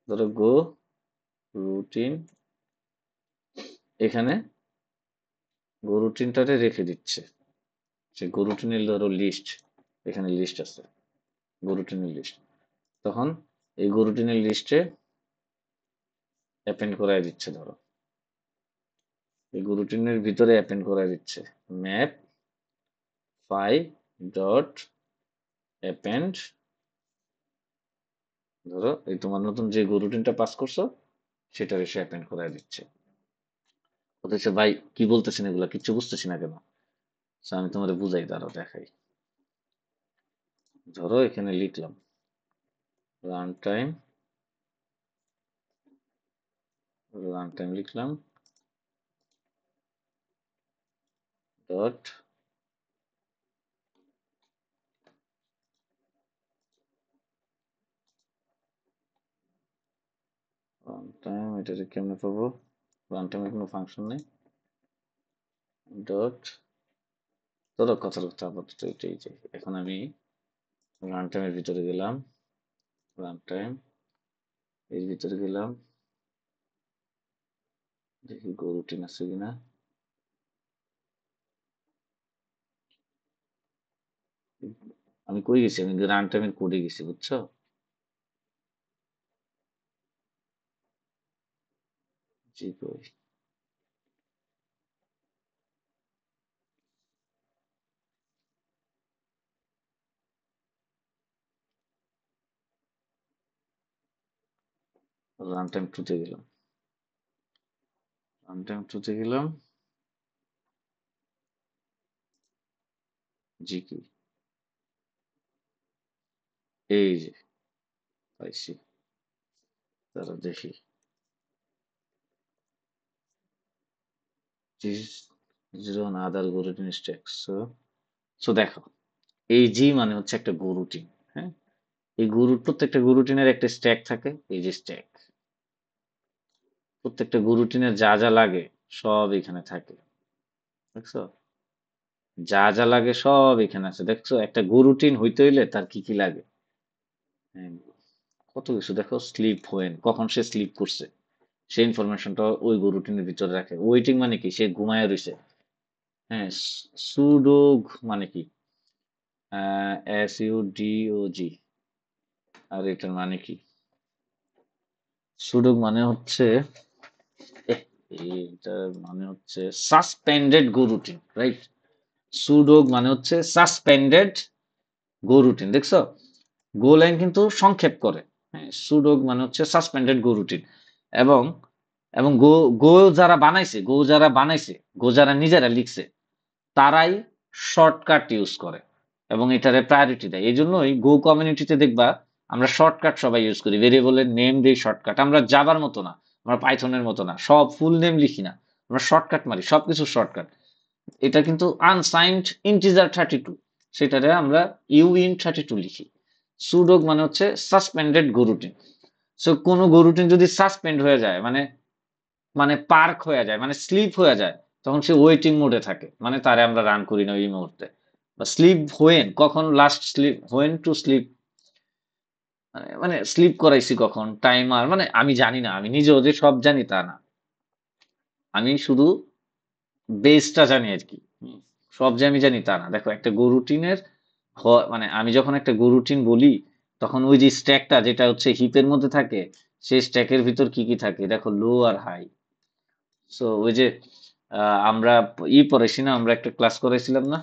ধরো গো রুটিন, এখানে গো রুটিনটারে রেখে দিচ্ছে, সে গো রুটিনের ধরো লিস্ট, এখানে লিস্ট আছে, গো রুটিনের লিস্ট। তখন এই গরুটিনের লিস্টে অ্যাপেন্ড করাই দিচ্ছে। ধরো এই গরুটিনের ভিতরে অ্যাপেন্ড করাই দিচ্ছে ম্যাপ ফাইভ ডট অ্যাপেন্ড। ধরো এই তোমার নতুন যে গরুটিনটা পাস করছো সেটার এসে অ্যাপেন্ড করাই দিচ্ছে। বলতেছে ভাই কি বলতেছেন এগুলা, কিচ্ছু বুঝতেছি না কেন। So, আমি তোমার বুঝাই, দাঁড়াও দেখাই। ধরো এখানে লিখলাম রান টাইম, রান টাইম লিখলাম ডট রান টাইম। এটাকে কেমনে পাবো? রান টাইমের কোনো ফাংশন নেই। ডট ধরো কথার কথা আপাতত এটাই, যে এখন আমি রান টাইমের ভিতরে গেলাম, রান টাইম এর ভিতরে গেলাম, দেখি গো রুটিন আছে কিনা। আমি কই গেছি? আমি রান টাইমের কোডে গেছি, বুঝছো? জি কই, রান টাইম টুতে গেলাম, রান টাইম টুতে গেলাম, জি কি, এই যে পাইছি। তারা দেখি zero on other go routine stack. So দেখো, এই জি মানে হচ্ছে একটা গো রুটিন। হ্যাঁ, এই গরুর প্রত্যেকটা গরুটিনের একটা স্ট্যাক থাকে, এই যে স্ট্যাক। প্রত্যেকটা গরুটিনের যা যা লাগে সব এখানে থাকে, দেখছো? যা যা লাগে সব এখানে আছে, দেখছো? একটা গরুটিন হইতে হইলে তার কি কি লাগে। হ্যাঁ, কত কিছু দেখো। স্লিপ হোয়েন, কখন সে স্লিপ করছে সেই ইনফরমেশনটা ওই গরুটিনের ভিতরে রাখে। ওয়েটিং মানে কি, সে ঘুমায় রইছে। হ্যাঁ, সুডোগ মানে কি, SUDOG। আর এটার মানে কি, সুডোগ মানে হচ্ছে এহ, এটার মানে হচ্ছে সাসপেন্ডেড গো রুটিন, রাইট? সুডোগ মানে হচ্ছে সাসপেন্ডেড গো রুটিন, দেখছো? গো লাইন কিন্তু সংক্ষেপ করে। হ্যাঁ, সুডোগ মানে হচ্ছে সাসপেন্ডেড গো রুটিন। এবং এবং গো গো যারা বানাইছে, গো যারা নিজেরা লিখছে, তারাই শর্টকাট ইউজ করে এবং এটারে প্রায়োরিটি দেয়। এই জন্যই গো কমিউনিটিতে দেখবা আমরা শর্টকাট সবাই ইউজ করি, ভেরিয়েবলের নেম দিই শর্টকাট। আমরা জাভার মতো না, আমরা পাইথনের মতো না, সব ফুল নেম লিখি না, আমরা শর্টকাট মারি, সবকিছু শর্টকাট। এটা কিন্তু আনসাইন্ড ইন্টিজার 32, সেটারে আমরা ইউ ইন 32 লিখি। সুডোগ মানে হচ্ছে সাসপেন্ডেড গরুটিন। সো কোনো গরুটিন যদি সাসপেন্ড হয়ে যায়, মানে মানে পার্ক হয়ে যায়, মানে স্লিপ হয়ে যায়, তখন সে ওয়েটিং মোডে থাকে, মানে তারে আমরা রান করি না ওই মুহূর্তে। বা স্লিপ হোয়েন, কখন last sleep, when to sleep, মানে স্লিপ করাইছি কখন, টাইমার, মানে আমি জানি না, আমি নিজেও যে সব জানি তা না। আমি শুধু বেসটা জানি আর কি। সব যে আমি জানি তা না। দেখো একটা গো রুটিনের মানে আমি যখন একটা গো রুটিন বলি, তখন ওই যে স্ট্যাকটা যেটা হচ্ছে হিপের মধ্যে থাকে, সেই স্ট্যাকের ভিতর কি কি থাকে দেখো, লো আর হাই। সো ওই যে আমরা পড়াইছি না, আমরা একটা ক্লাস করাইছিলাম না,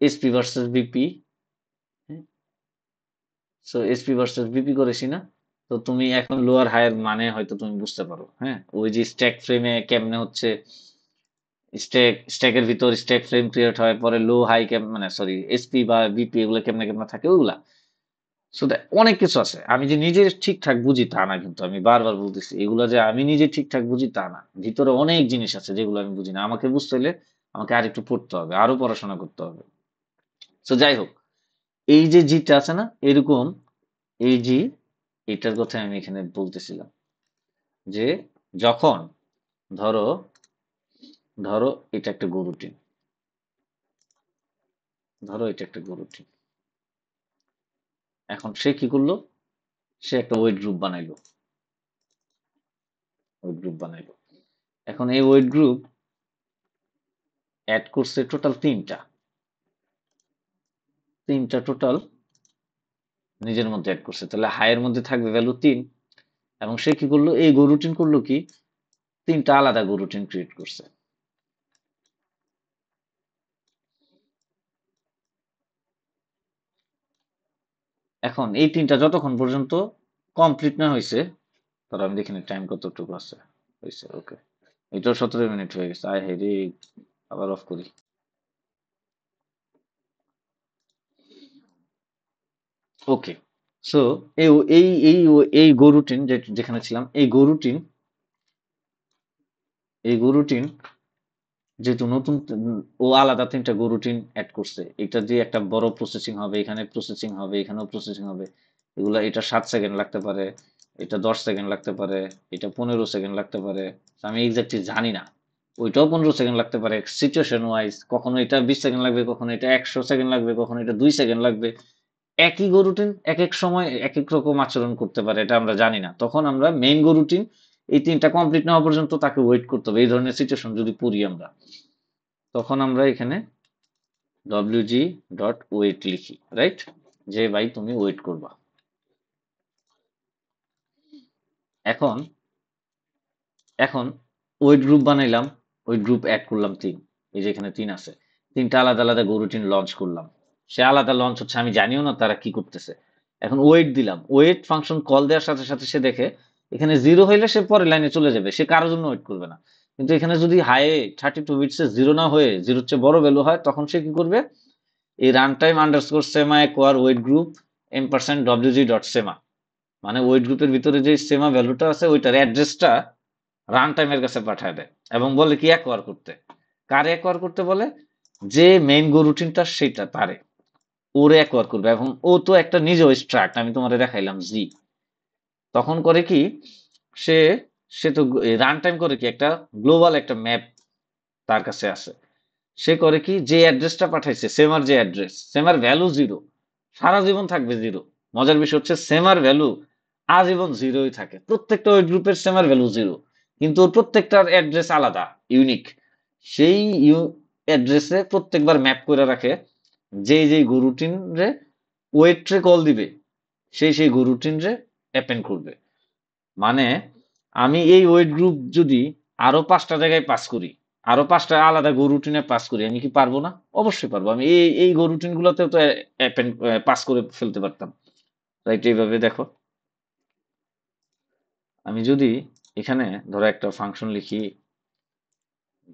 SP versus BP. So SP versus BP করেছি না? তো তুমি এখন লোয়ার হায়ার মানে হয়তো তুমি বুঝতে পারো। হ্যাঁ, ওই যে স্ট্যাক ফ্রেমে কেমনে হচ্ছে, স্ট্যাকের ভিতর স্ট্যাক ফ্রেম ক্রিয়েট হয়, পরে লো হাই মানে সরি এসপি বা বিপি এগুলো কেমনে কেমনে থাকে ওগুলা। সো অনেক কিছু আছে, আমি যে নিজে ঠিকঠাক বুঝি তা না, কিন্তু আমি বারবার বলতেছি এগুলা যে আমি নিজে ঠিকঠাক বুঝি তা না। ভিতরে অনেক জিনিস আছে যেগুলো আমি বুঝি না। আমাকে বুঝতে হলে আমাকে আর একটু পড়তে হবে, আরো পড়াশোনা করতে হবে। তো যাই হোক, এই যে জিটা আছে না, এরকম এই জি, এটার কথা আমি এখানে বলতেছিলাম যে যখন ধরো ধরো এটা একটা গো রুটিন, ধরো এটা একটা গো রুটিন। এখন সে কি করলো? সে একটা ওয়েট গ্রুপ বানাইলো, ওয়েট গ্রুপ বানাইলো। এখন এই ওয়েট গ্রুপ অ্যাড করছে টোটাল তিনটা, তিনটা টোটাল নিজের মধ্যে অ্যাড করছে, তাহলে হায়ের মধ্যে থাকবে ভ্যালু 3। এবং সে কি করলো, এই গো রুটিন করলো কি, 3টা আলাদা গো রুটিন ক্রিয়েট করছে। এখন এই 3টা যতক্ষণ পর্যন্ত কমপ্লিট না হয়েছে, তাহলে আমি দেখিনি টাইম কতটুকু আছে, হয়েছে ওকে, এটাও 17 মিনিট হয়ে গেছে, আয় হে রে, আবার অফ করি। ওকে, সো এই এই এই এই গো রুটিন যেখানে ছিলাম, এই গো রুটিন যেহেতু নতুন, ও আলাদা 3টা গো রুটিন অ্যাড করছে, এটা দিয়ে একটা বড় প্রসেসিং হবে, এখানে প্রসেসিং হবে, এখানেও প্রসেসিং হবে। এগুলা, এটা 7 সেকেন্ড লাগতে পারে, এটা 10 সেকেন্ড লাগতে পারে, এটা 15 সেকেন্ড লাগতে পারে, আমি এক্স্যাক্টলি জানি না। ওইটাও 15 সেকেন্ড লাগতে পারে সিচুয়েশন ওয়াইজ, কখনো এটা 20 সেকেন্ড লাগবে, কখনো এটা 100 সেকেন্ড লাগবে, কখনো এটা 2 সেকেন্ড লাগবে। একই গো রুটিন এক এক সময় এক এক রকম আচরণ করতে পারে, এটা আমরা জানি না। তখন আমরা মেইন গো রুটিন এই 3টা কমপ্লিট না হওয়া পর্যন্ত তাকে ওয়েট করতে হবে। এই ধরনের সিচুয়েশন যদি পড়ি আমরা, তখন আমরা এখানে wg ডট ওয়েট লিখি, রাইট, যে ভাই তুমি ওয়েট করবা। এখন এখন ওয়েট গ্রুপ বানাইলাম, ওয়েট গ্রুপ অ্যাড করলাম 3, এই যে এখানে 3 আছে, 3টা আলাদা আলাদা গো রুটিন লঞ্চ করলাম। সে আলাদা লঞ্চ হচ্ছে, আমি জানিও না তারা কি করতেছে। এখন ওয়েট দিলাম, ওয়েট ফাংশন কল দেওয়ার সাথে সাথে সে দেখে এখানে 0 হইলে সে পরের লাইনে চলে যাবে, সে কারোর জন্য ওয়েট করবে না। কিন্তু এখানে যদি হাই 32 বিটসে 0 না হয়ে 0-র চেয়ে বড় ভ্যালু হয়, তখন সে কি করবে, এই run time underscore sema acquire wait group এম% wg ডট সেমা, মানে ওয়েট গ্রুপের ভিতরে যে সেমা ভ্যালুটা আছে ওইটার অ্যাড্রেসটা রান টাইমের কাছে পাঠায় দেয়, এবং বলে কি একোয়ার করতে। কারে একোয়ার করতে বলে, যে মেইন গো রুটিনটা সেটা তারে, ওরে একোয়ার করবে। এখন ও তো একটা নিজেও স্ট্রাক্ট, আমি তোমারে দেখাইলাম জি। তখন করে কি, সে সে তো রান টাইম করে কি, একটা গ্লোবাল একটা ম্যাপ তার কাছে আছে। সে করে কি, যে অ্যাড্রেসটা পাঠাইছে সেমার, যে অ্যাড্রেস, সেমার ভ্যালু 0, সারা জীবন থাকবে 0। মজার বিষয় হচ্ছে সেমার ভ্যালু আজীবন 0ই থাকে, প্রত্যেকটা ওই গ্রুপের সেমার ভ্যালু 0, কিন্তু ওর প্রত্যেকটার অ্যাড্রেস আলাদা, ইউনিক। সেই অ্যাড্রেসে প্রত্যেকবার ম্যাপ করে রাখে, যেই যেই গরুটিন রে ওয়েট রে কল দিবে, সেই গরুটিন রে অ্যাপেন্ড করবে। মানে আমি এই ওয়েট গ্রুপ যদি আরো 5টা জায়গায় পাস করি, আরো 5টা আলাদা গো রুটিনে পাস করি, আমি কি পারবো না? অবশ্যই পারবো। আমি এই গো রুটিন গুলোতেও তো পাস করে ফেলতে পারতাম, রাইট? এইভাবে দেখো, আমি যদি এখানে ধরো একটা ফাংশন লিখি,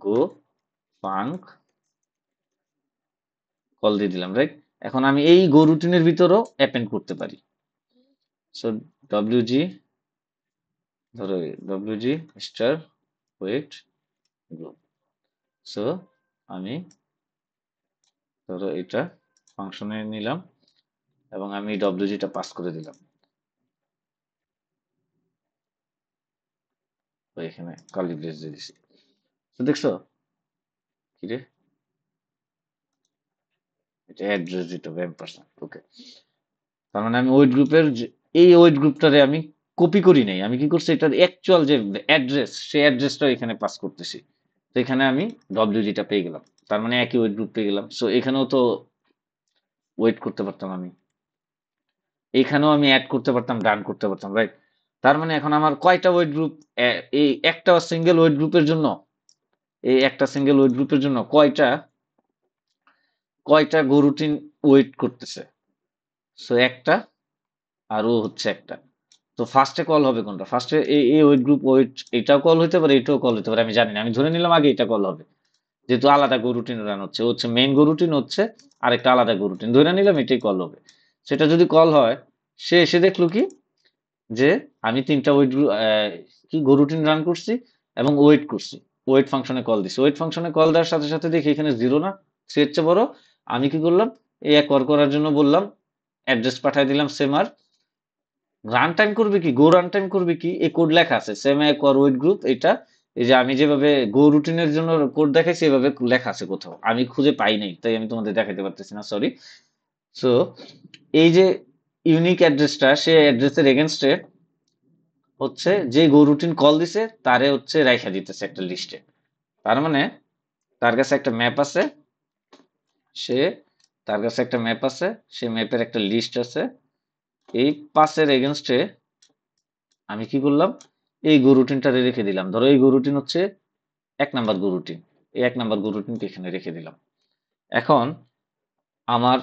গো ফাঙ্ক, কল দিয়ে দিলাম, রাইট? এখন আমি এই গো রুটিনের ভিতরও অ্যাপেন্ড করতে পারি। সো ডব্লিউজি, ধরো WG star wait group. So আমি ধরো এটা ফাংশনে নিলাম, এবং আমি ডব্লিউজিটা পাস করে দিলাম, তো এখানে কার্লি ব্রেস দিয়ে দিছি। তো দেখছো কি রে, এটা অ্যাড্রেস দিতে হবে এম%, ওকে। তার মানে আমি ওয়েট গ্রুপের এই ওয়েট গ্রুপটারে আমি কপি করি নাই, আমি কি করছি, এটার অ্যাকচুয়াল যে অ্যাড্রেস, সেই অ্যাড্রেসটা এখানে পাস করতেছি। তো এখানে আমি ডব্লিউজিটা পেয়ে গেলাম, তার মানে একই ওয়েট গ্রুপ পেয়ে গেলাম। সো এখানেও তো ওয়েট করতে পারতাম আমি, এখানেও আমি অ্যাড করতে পারতাম, ডান করতে পারতাম, রাইট? তার মানে এখন আমার কয়টা ওয়েট গ্রুপ, এই একটা সিঙ্গেল ওয়েট গ্রুপের জন্য, এই একটা সিঙ্গেল ওয়েট গ্রুপের জন্য কয়টা কয়টা গো রুটিন ওয়েট করতেছে? সো একটা, আর ও হচ্ছে একটা। তো ফার্স্টে কল হবে কোনটা, ফার্স্টে এই ওয়েট গ্রুপ ওয়েট, এটাও কল হতে পারে, এটাও কল হতে পারে, আমি জানি না। আমি ধরে নিলাম আগে এটা কল হবে, যেহেতু আলাদা গো রুটিন রান হচ্ছে, ও হচ্ছে মেইন গো রুটিন, হচ্ছে আরেকটা আলাদা গো রুটিন, ধরে নিলাম এটাই কল হবে। সেটা যদি কল হয়, সে এসে দেখলো কি, যে আমি 3টা ওয়েট কি গো রুটিন রান করছি এবং ওয়েট করছি, ওয়েট ফাংশনে কল দিছি, ওয়েট ফাংশনে কল দেওয়ার সাথে সাথে দেখি এখানে 0 না, সে হচ্ছে বড়। আমি কি করলাম, এই একবার করার জন্য বললাম, অ্যাড্রেস পাঠিয়ে দিলাম সেমার। রান টাইম করবে কি, গো রান টাইম করবে কি, এই কোড লেখা আছে সেম একর ওয়েট গ্রুপ, এটা এই যে আমি যেভাবে গো রুটিনের জন্য কোড দেখাইছি এভাবে লেখা আছে কোথাও, আমি খুঁজে পাই নাই, তাই আমি তোমাদের দেখাতে পারতেছি না, সরি। সো এই যে ইউনিক অ্যাড্রেসটা, সেই অ্যাড্রেসের এগেনস্টে হচ্ছে যে গো রুটিন কল দিছে তারে হচ্ছে রাইখা দিতেছে একটা লিস্টে। তার মানে তার কাছে একটা ম্যাপ আছে, সে তার কাছে একটা ম্যাপ আছে, সে ম্যাপের একটা লিস্ট আছে, এই 5-এর এগেনস্টে আমি কি করলাম, এই গো রুটিনটারে রেখে দিলাম। ধরো এই গো রুটিন হচ্ছে 1 নাম্বার গো রুটিন, এই 1 নাম্বার গো রুটিনকে এখানে রেখে দিলাম। এখন আমার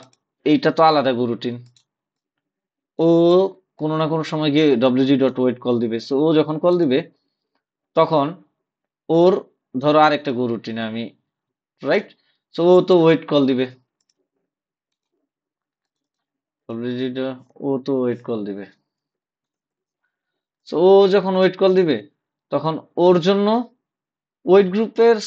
এইটা তো আলাদা গো রুটিন, ও কোনো না কোনো সময় গিয়ে wg.wait কল দিবে। সো ও যখন কল দিবে তখন ওর ধরো আরেকটা গো রুটিনে আমি, রাইট, সো ও তো ওয়েট কল দিবে, wg ও তো ওয়েট কল দিবে। সো ও যখন ওয়েট কল দিবে তখন ওর জন্য ওয়েট গ্রুপের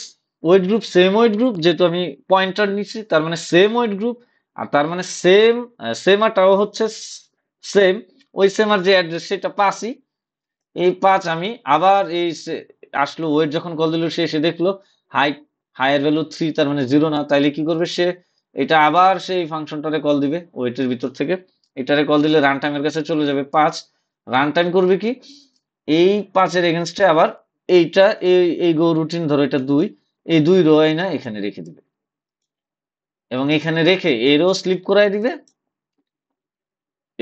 wait group same wait group, যেহেতু আমি পয়েন্টার নিচ্ছি তার মানে সেম ওয়েট গ্রুপ, আর তার মানে সেম সেমাটাও হচ্ছে সেম, ওই সেমার যে অ্যাড্রেস সেটা 5ই। এই 5 আমি আবার আসলো ওয়েট যখন কল দিল সে এসে দেখলো হাই, হাইয়ের ভ্যালু 3, তার মানে 0 না, তাইলে কি করবে সে, এটা আবার সেই ফাংশনটারে কল দিবে ওয়েটের ভিতর থেকে, এটারে কল দিলে রান টাইমের কাছে চলে যাবে 5, রান টাইম করবে কি এই 5-এর এগেনস্টে আবার এইটা এই গো রুটিন, ধরো এটা 2, এই 2 রো না এখানে রেখে দিবে, এবং এখানে রেখে এরও স্লিপ করায় দিবে,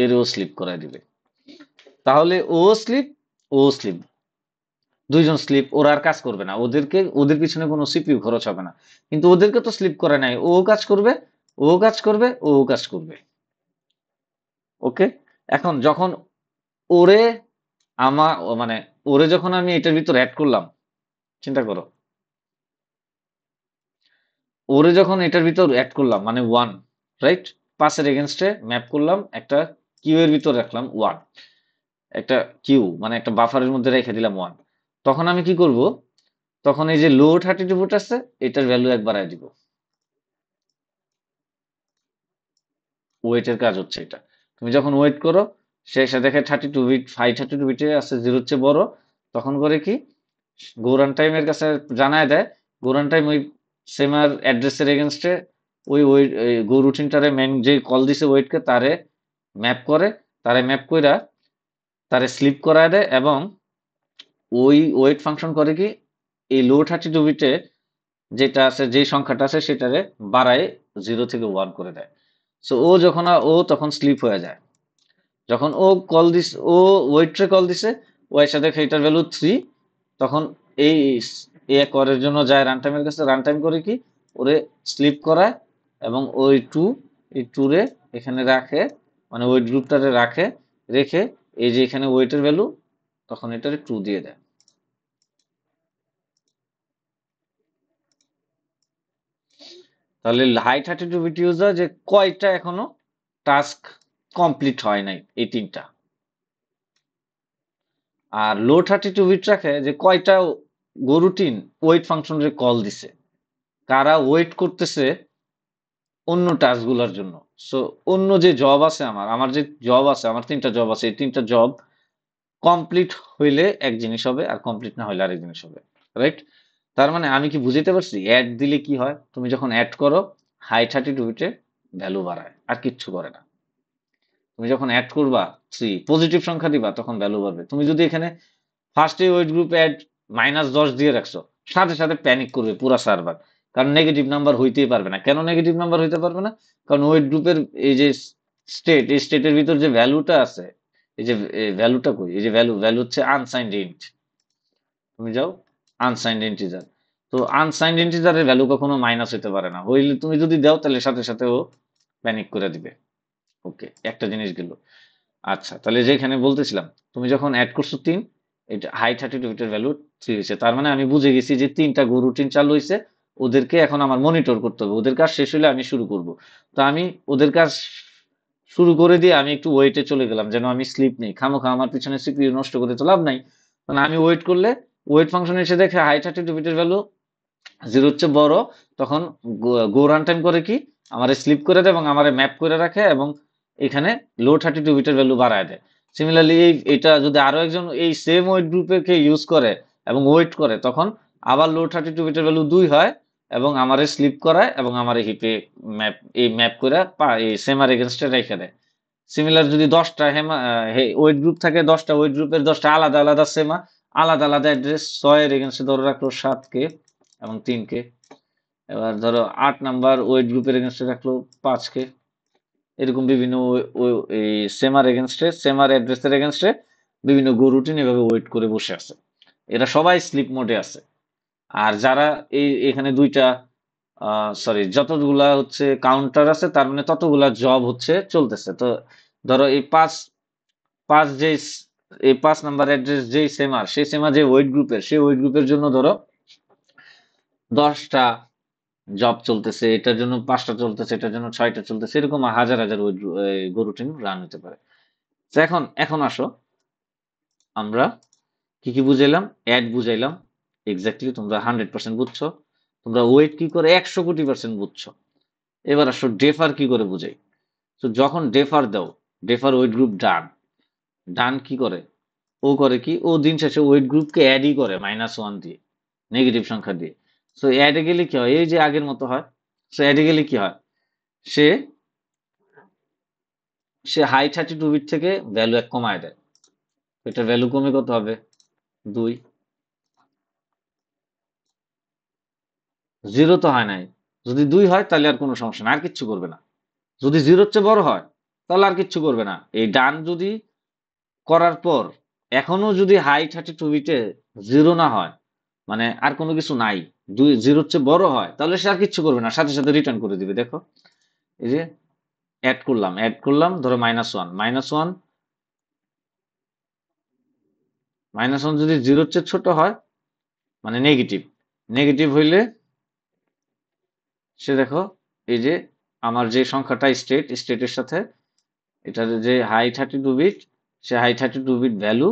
এরও স্লিপ করায় দিবে। তাহলে ও স্লিপ, ও স্লিপ, দুইজন স্লিপ, ওরা আর কাজ করবে না, ওদের পিছনে কোনো সিপিইউ খরচ হবে না। কিন্তু ওদেরকে তো স্লিপ করে নাই, ও কাজ করবে, ও কাজ করবে, ও কাজ করবে। ওকে, এখন যখন ওরে মানে ওরে যখন আমি এটার ভিতর অ্যাড করলাম, চিন্তা করো, ওরে যখন এটার ভিতর অ্যাড করলাম মানে 1, রাইট, 5-এর এগেনস্টে ম্যাপ করলাম, একটা কিউ এর ভিতর রাখলাম 1, একটা কিউ মানে একটা বাফারের মধ্যে রেখে দিলাম 1, তখন আমি কি করব, তখন এই যে লো 32 বিট আছে এটার ভ্যালু এক বাড়ায় দিব। ওয়েটের কাজ হচ্ছে এটা, তুমি যখন ওয়েট করো সে এসে দেখে 32 বিট, 532 বিটে আছে 0 চেয়ে বড়, তখন করে কি গো রান টাইমের কাছে জানায় দেয়, গো রান টাইম ওই সেমার অ্যাড্রেসের এগেনস্টে ওই ওই গো রুটিনটারে মেন যে কল দিছে ওয়েটকে তারে ম্যাপ করে, তারে ম্যাপ কইরা তারে স্লিপ করায় দেয়, এবং ওই ওয়েট ফাংশন করে কি এই লো 32 বিটে যেটা আছে, যেই সংখ্যাটা আছে সেটারে বাড়ায় 0 থেকে 1 করে দেয়। সো ও যখন ও তখন স্লিপ হয়ে যায়, যখন ও কল দিস, ও ওয়েটরে কল দিছে, ও এসে দেখে এটার ভ্যালু 3, তখন এই এ করার জন্য যায় রান টাইমের কাছে, রান টাইম করে কি ওরে স্লিপ করায়, এবং ওই এই টুরে এখানে রাখে, মানে ওয়েট গ্রুপটারে রাখে, রেখে এই যে এখানে ওয়েটের ভ্যালু, তখন এটারে 2 দিয়ে দেয়। তাহলে হাই 32 বিট ইউজার যে কয়টা এখনো টাস্ক কমপ্লিট হয় নাই, এই 3টা। আর লো 32 বিট রাখে যে কয়টা গরুটিন ওয়েট ফাংশনের কল দিছে, কারা ওয়েট করতেছে অন্য টাস্কগুলোর জন্য। সো অন্য যে জব আছে, আমার যে জব আছে, আমার 3টা জব আছে, এই 3টা জব কমপ্লিট হইলে এক জিনিস হবে, আর কমপ্লিট না হইলে আরেক জিনিস হবে, রাইট। তার মানে আমি কি বুঝাইতে পারছি, অ্যাড দিলে কি হয়, তুমি যখন অ্যাড করো হাই 32 বিটে ভ্যালু বাড়ায়, আর কিচ্ছু করে না। তুমি যখন অ্যাড করবা 3 পজিটিভ সংখ্যা দিবা তখন ভ্যালু বাড়বে। তুমি যদি এখানে ফার্স্টে ওয়েট গ্রুপ অ্যাড -10 দিয়ে রাখছো, সাথে সাথে প্যানিক করবে পুরা সার্ভার, কারণ নেগেটিভ নাম্বার হইতেই পারবে না। কেন নেগেটিভ নাম্বার হইতে পারবে না, কারণ ওয়েট গ্রুপের এই যে স্টেট, এই স্টেটের ভিতর যে ভ্যালুটা আছে, এই যে ভ্যালুটা কই, এই যে ভ্যালু, ভ্যালু হচ্ছে আনসাইন্ড ইন্ট, তুমি যাও আনসাইন্ড ইন্টিজার। তো আনসাইন্ড ইন্টিজারের ভ্যালু কখনো মাইনাস হতে পারে না, হইলে তুমি যদি দাও তাহলে সাথে সাথে ও প্যানিক করে দিবে। ওকে, একটা জিনিস গেল। আচ্ছা, তাহলে যেখানে বলতেছিলাম, তুমি যখন অ্যাড করছো 3, এটা হাই 32 বিটের ভ্যালু 3 হয়েছে, তার মানে আমি বুঝে গেছি যে 3টা গো রুটিন চালু হয়েছে, ওদেরকে এখন আমার মনিটর করতে হবে, ওদের কাজ শেষ হলে আমি শুরু করব। তো আমি ওদের কাজ শুরু করে দিয়ে আমি একটু ওয়েটে চলে গেলাম, যেন আমি স্লিপ নেই, খামোখা আমার পিছনে সিপিইউ নষ্ট করে তো লাভ নাই। মানে আমি ওয়েট করলে ওয়েট ফাংশন এসে দেখে হাই 32 বিটের ভ্যালু 0 হচ্ছে বড়, তখন গো রান টাইম করে কি আমারে স্লিপ করে দেয় এবং আমারে ম্যাপ করে রাখে, এবং এখানে লো 32 বিটের ভ্যালু বাড়ায় দেয়। সিমিলারলি এটা যদি আরো একজন এই সেম ওয়েট গ্রুপে কে ইউজ করে এবং ওয়েট করে, তখন আবার লো 32 বিটের ভ্যালু 2 হয়, এবং আমারে স্লিপ করায় এবং আমারে হিপে ম্যাপ, এই ম্যাপ করে এই সেমার এগেনস্টে রেখে দেয়। সিমিলার যদি 10টা ওয়েট গ্রুপ থাকে, 10টা ওয়েট গ্রুপের 10টা আলাদা আলাদা সেমা, আলাদা আলাদা অ্যাড্রেস, 6-এর এগেনস্টে ধরে রাখলো 7 কে এবং 3 কে। এবার ধরো 8 নাম্বার ওয়েট গ্রুপের এগেনস্টে রাখলো 5 কে। এরকম বিভিন্ন এই সেমার অ্যাড্রেসের এগেনস্টে বিভিন্ন গো রুটিন এভাবে ওয়েট করে বসে আছে। এরা সবাই স্লিপ মোডে আছে। আর যারা এখানে দুইটা সরি যতগুলা হচ্ছে কাউন্টার আছে তার মানে ততগুলা জব হচ্ছে চলতেছে। তো ধরো এই পাঁচ পাঁচ যে এই 5 নাম্বার অ্যাড্রেস যেই সেমার সেই সেমার যে ওয়েট গ্রুপের সেই ওয়েট গ্রুপের জন্য ধরো 10টা জব চলতেছে, এটার জন্য 5টা চলতেছে, এটার জন্য 6টা চলতেছে, এরকম হাজার হাজার ওয়েট গো রুটিন রান হতে পারে। তো এখন এখন আসো আমরা কি কি বুঝাইলাম, অ্যাড বুঝাইলাম, এক্স্যাক্টলি তোমরা 100% বুঝছো। তোমরা ওয়েট কি করে 100 কোটি% বুঝছো। এবার আসো ডেফার কি করে বুঝাই। তো যখন ডেফার দাও, ডেফার ওয়েট গ্রুপ ডান, ডান কি করে, ও করে কি, ও দিন শেষে ওয়েট গ্রুপকে অ্যাডই করে -1 দিয়ে, নেগেটিভ সংখ্যা দিয়ে। সো অ্যাডে গেলে কি হয়, এই যে আগের মতো হয়। সো অ্যাডে গেলে কি হয়, সে সে হাই 32 বিট থেকে ভ্যালু 1 কমায় দেয়। এটা ভ্যালু কমে কত হবে, 2। জিরো তো হয় নাই, যদি 2 হয় তাহলে আর কোনো সমস্যা না, আর কিচ্ছু করবে না। যদি জিরোর চেয়ে বড় হয় তাহলে আর কিচ্ছু করবে না। এই ডান যদি করার পর এখনো যদি হাই 32 বিটে জিরো না হয়, মানে আর কোনো কিছু নাই, দুই জিরোর চেয়ে বড় হয়, তাহলে সে আর কিচ্ছু করবে না, সাথে সাথে রিটার্ন করে দিবে। দেখো এই যে অ্যাড করলাম ধরো মাইনাস ওয়ান যদি জিরোর চেয়ে ছোট হয়, মানে নেগেটিভ, নেগেটিভ হইলে সে দেখো এই যে আমার যে সংখ্যাটা স্টেটের সাথে এটার যে হাই 32 বিট, সে হাই 32 বিট ভ্যালু,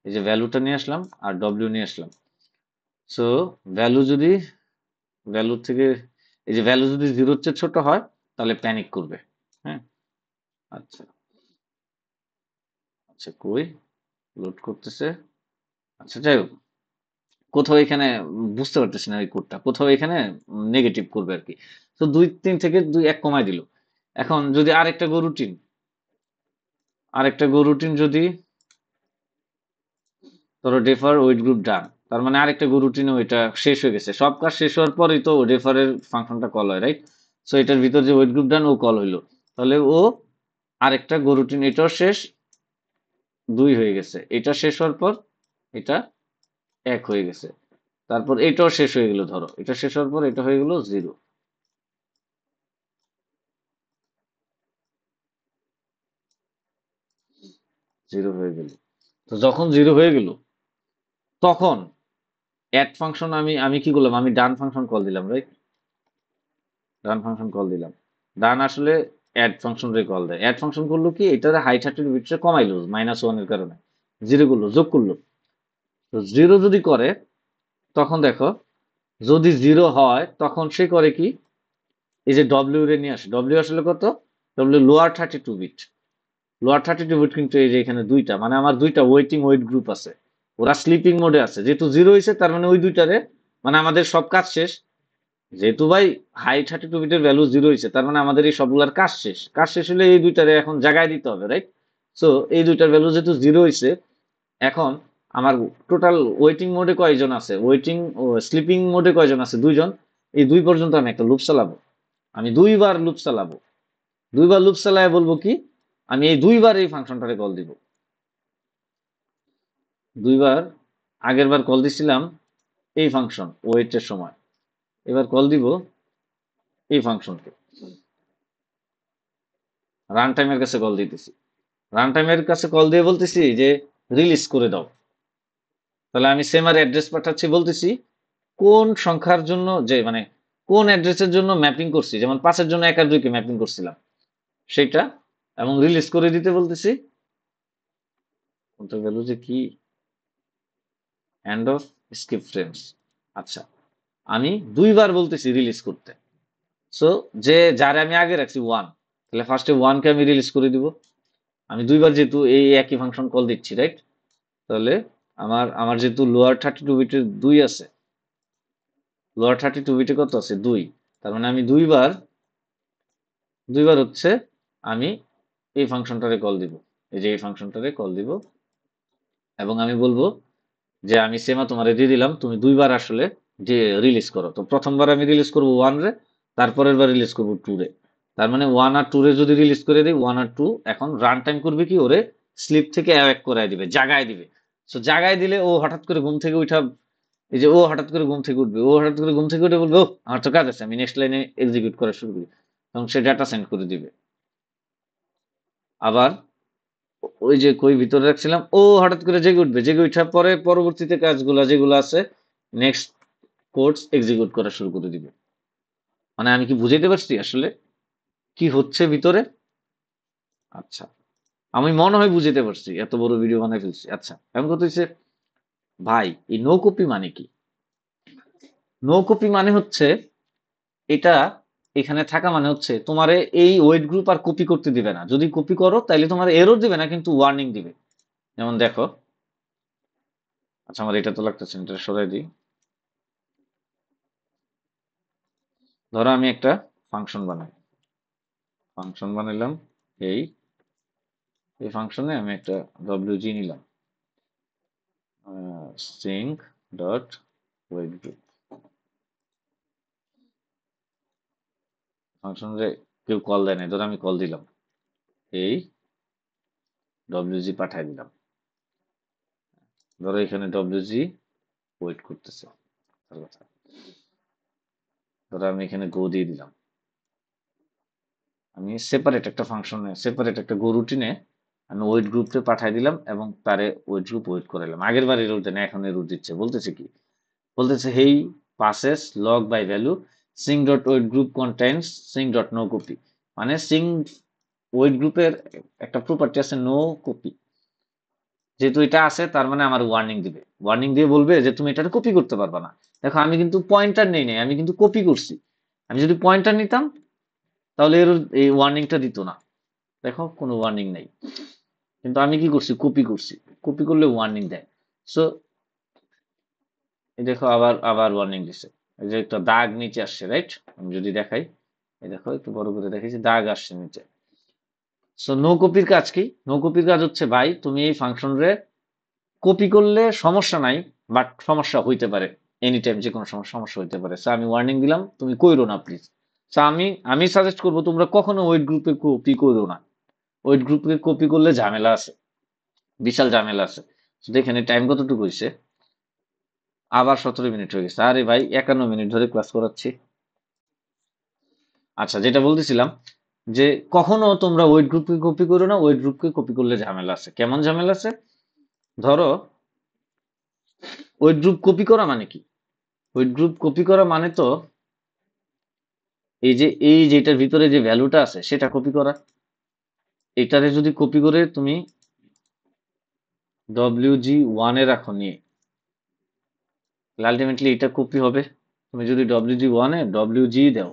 এই যে ভ্যালুটা নিয়ে আসলাম আর ডব্লিউ নিয়ে আসলাম। সো ভ্যালু যদি ভ্যালু থেকে এই যে ভ্যালু যদি জিরোর চেয়ে ছোট হয় তাহলে প্যানিক করবে। হ্যাঁ, আচ্ছা আচ্ছা, কই লোড করতেছে। আচ্ছা যাই হোক, কোথাও এখানে বুঝতে পারতেছি না এই কোডটা, কোথাও এখানে নেগেটিভ করবে আর কি। তো 2 3 থেকে 2 1 কমায় দিল। এখন যদি আরেকটা গো রুটিন যদি ধরো ডেফার ওয়েট গ্রুপ ডান, তার মানে আরেকটা গো রুটিনে ওইটা শেষ হয়ে গেছে, সব কাজ শেষ হওয়ার পরেই তো ডেফারের ফাংশনটা কল হয়, রাইট? সো এটার ভিতর যে ওয়েট গ্রুপ ডান ও কল হইলো, তাহলে ও আরেকটা গো রুটিন, এটাও শেষ, 2 হয়ে গেছে, এটা শেষ হওয়ার পর এটা 1 হয়ে গেছে, তারপর এটাও শেষ হয়ে গেল, ধরো এটা শেষ হওয়ার পর এটা হয়ে গেল 0, 0 হয়ে গেল। তো যখন 0 হয়ে গেল তখন অ্যাড ফাংশন আমি আমি কি করলাম, আমি ডান ফাংশন কল দিলাম, রাইট? ডান ফাংশন কল দিলাম, ডান আসলে অ্যাড ফাংশন রে কল দেয়। অ্যাড ফাংশন করলো কি, এটার হাই 32 বিটে কমাইলো -1 এর কারণে, 0 করলো, যোগ করলো। তো 0 যদি করে তখন দেখো, যদি 0 হয় তখন সে করে কি, এই যে ডব্লিউ রে নিয়ে আসে। ডব্লিউ আসলে কত, W lower 32 bit. Lower 32 bit কিন্তু এই যে এখানে দুইটা, মানে আমার দুইটা ওয়েটিং ওয়েট গ্রুপ আছে, ওরা স্লিপিং মোডে আছে। যেহেতু 0 হয়েছে তার মানে ওই দুইটারে, মানে আমাদের সব কাজ শেষ। যেহেতু ভাই হাই 32 বিটের ভ্যালু 0 হয়েছে, তার মানে আমাদের এই সবগুলার কাজ শেষ। কাজ শেষ হলে এই দুইটারে এখন জায়গায় দিতে হবে, রাইট? সো এই দুইটার ভ্যালু যেহেতু 0 হয়েছে, এখন আমার টোটাল ওয়েটিং মোডে কয়জন আছে, ওয়েটিং ও স্লিপিং মোডে কয়জন আছে, 2 জন। এই 2 পর্যন্ত আমি একটা লুপ চালাবো, আমি দুইবার লুপ চালাবো। দুইবার লুপ চালায় বলবো কি, আমি এই দুইবার এই ফাংশনটারে কল দিব। দুইবার, আগের বার কল দিছিলাম এই ফাংশন ওয়েটের সময়, এবার কল দিব এই ফাংশনকে, রান টাইমের কাছে কল দিতেছি। রান টাইমের কাছে কল দিয়ে বলতেছি যে রিলিজ করে দাও। তাহলে আমি সেমার অ্যাড্রেস পাঠাচ্ছি, বলতেছি কোন সংখ্যার জন্য, যে মানে কোন অ্যাড্রেসের জন্য ম্যাপিং করছি, যেমন 5-এর জন্য 1 আর 2 কে ম্যাপিং করছিলাম সেটা, এবং রিলিজ করে দিতে বলতেছি কোনটা ভ্যালু যে কি, এন্ড অফ স্কিপ ফ্রেমস। আচ্ছা, আমি দুইবার বলতেছি রিলিজ করতে। সো যে যারে আমি আগে রাখছি 1, তাহলে ফার্স্টে 1 কে আমি রিলিজ করে দিব। আমি দুইবার যেহেতু এই একই ফাংশন কল দিচ্ছি, রাইট? তাহলে আমার যেহেতু লোয়ার 32 বিটের 2 আছে, লোয়ার 32 বিটে কত আছে, 2, তার মানে আমি দুইবার দুইবার হচ্ছে আমি এই ফাংশনটারে কল দিব, এই যে এই ফাংশনটারে কল দিব, এবং আমি বলবো যে আমি সেমা তোমারে দিয়ে দিলাম, তুমি দুইবার আসলে যে রিলিজ করো। তো প্রথমবার আমি রিলিজ করব 1 রে, তারপরের বার রিলিজ করব 2 রে। তার মানে 1 আর 2 রে যদি রিলিজ করে দেই, 1 আর 2 এখন রান টাইম করবে কি, ওরে স্লিপ থেকে অ্যাওয়েক করায় দিবে, জাগায় দিবে। সো জাগায় দিলে ও হঠাৎ করে ঘুম থেকে উঠা, এই যে ও হঠাৎ করে ঘুম থেকে উঠবে, ও হঠাৎ করে ঘুম থেকে উঠে বলবে, ও আমার তো কাজ আছে, আমি নেক্সট লাইনে এক্সিকিউট করা শুরু করি, এবং সে ডাটা সেন্ড করে দিবে। আবার ওই যে কই ভিতরে রাখছিলাম, ও হঠাৎ করে জেগে উঠবে, জেগে উঠার পরে পরবর্তীতে কাজগুলা যেগুলো আছে, নেক্সট কোডস এক্সিকিউট করা শুরু করে দিবে। মানে আমি কি বুঝাইতে পারছি আসলে কি হচ্ছে ভিতরে? আচ্ছা, আমি মনে হয় বুঝাইতে পারছি, এত বড় ভিডিও বানাই ফেলছি। আচ্ছা, এখন কথা হচ্ছে, ভাই এই নো কপি মানে কি? নো কপি মানে হচ্ছে এটা, এখানে থাকা মানে হচ্ছে তোমারে এই ওয়েট গ্রুপ আর কপি করতে দিবে না। যদি কপি করো তাহলে তোমার এরর দিবে না, কিন্তু ওয়ার্নিং দিবে। যেমন দেখো, আচ্ছা আমার এটা তো লাগতেছে না, এটা সরাই দিই। ধরো আমি একটা ফাংশন বানাই, ফাংশন বানাইলাম, এই এই ফাংশনে আমি একটা ডব্লিউজি নিলাম, স্ট্রিং ডট ওয়েট গ্রুপ। ফাংশনে কেউ কল দেয় না, ধরো আমি কল দিলাম, এই ডব্লিউজি পাঠাই দিলাম। ধরো এখানে ডব্লিউজি ওয়েট করতেছে, তার কথা। ধরো আমি এখানে গো দিয়ে দিলাম, আমি সেপারেট একটা ফাংশনে, সেপারেট একটা গো রুটিনে আমি ওয়েট গ্রুপে পাঠাই দিলাম, এবং তারে ওয়েট গ্রুপ ওয়েট করাইলাম। আগের বার এরর দেয় না, এখন এরর দিচ্ছে। বলতেছে কি, বলতেছে hey passes lock by value sync dot wait group contents sync dot no copy. মানে সিং ওয়েট গ্রুপের একটা প্রপার্টি আছে নো কপি, যেহেতু এটা আছে তার মানে আমার ওয়ার্নিং দিবে। ওয়ার্নিং দিয়ে বলবে যে তুমি এটা কপি করতে পারবে না। দেখো আমি কিন্তু পয়েন্টার নেই নাই, আমি কিন্তু কপি করছি। আমি যদি পয়েন্টার নিতাম তাহলে এর এই ওয়ার্নিংটা দিত না। দেখো কোনো ওয়ার্নিং নাই, কিন্তু আমি কি করছি, কপি করছি। কপি করলে ওয়ার্নিং দেয়। সো এই দেখো আবার আবার ওয়ার্নিং দিছে, এই যে একটা দাগ নিচে আসছে, রাইট? আমি যদি দেখাই, এই দেখো একটু বড় করে দেখাইছি, দাগ আসছে নিচে। সো নো কপির কাজ কি? নো কপির কাজ হচ্ছে, ভাই তুমি এই ফাংশন রে কপি করলে সমস্যা নাই, বাট সমস্যা হইতে পারে, এনি টাইম যে কোনো সময় সমস্যা হইতে পারে। সো আমি ওয়ার্নিং দিলাম, তুমি কইরো না প্লিজ। সো আমি আমি সাজেস্ট করবো তোমরা কখনো ওয়েট গ্রুপে কপি করো না। ওয়েট গ্রুপে কপি করলে ঝামেলা আছে, বিশাল ঝামেলা আছে। শুধু এখানে টাইম কতটুকু হয়েছে, আবার 17 মিনিট হয়ে গেছে। আরে ভাই 51 মিনিট ধরে ক্লাস করাচ্ছি। আচ্ছা, যেটা বলতেছিলাম, যে কখনো তোমরা ওয়েট গ্রুপকে কপি করো না। ওয়েট গ্রুপকে কপি করলে ঝামেলা আছে। কেমন ঝামেলা আছে? ধরো ওয়েট গ্রুপ কপি করা মানে কি? ওয়েট গ্রুপ কপি করা মানে তো এই যে এটার ভিতরে যে ভ্যালুটা আছে সেটা কপি করা। এটারে যদি কপি করে তুমি WG1 এ রাখো নিয়ে, আলটিমেটলি এটা কপি হবে। তুমি যদি WG1 এ WG দাও,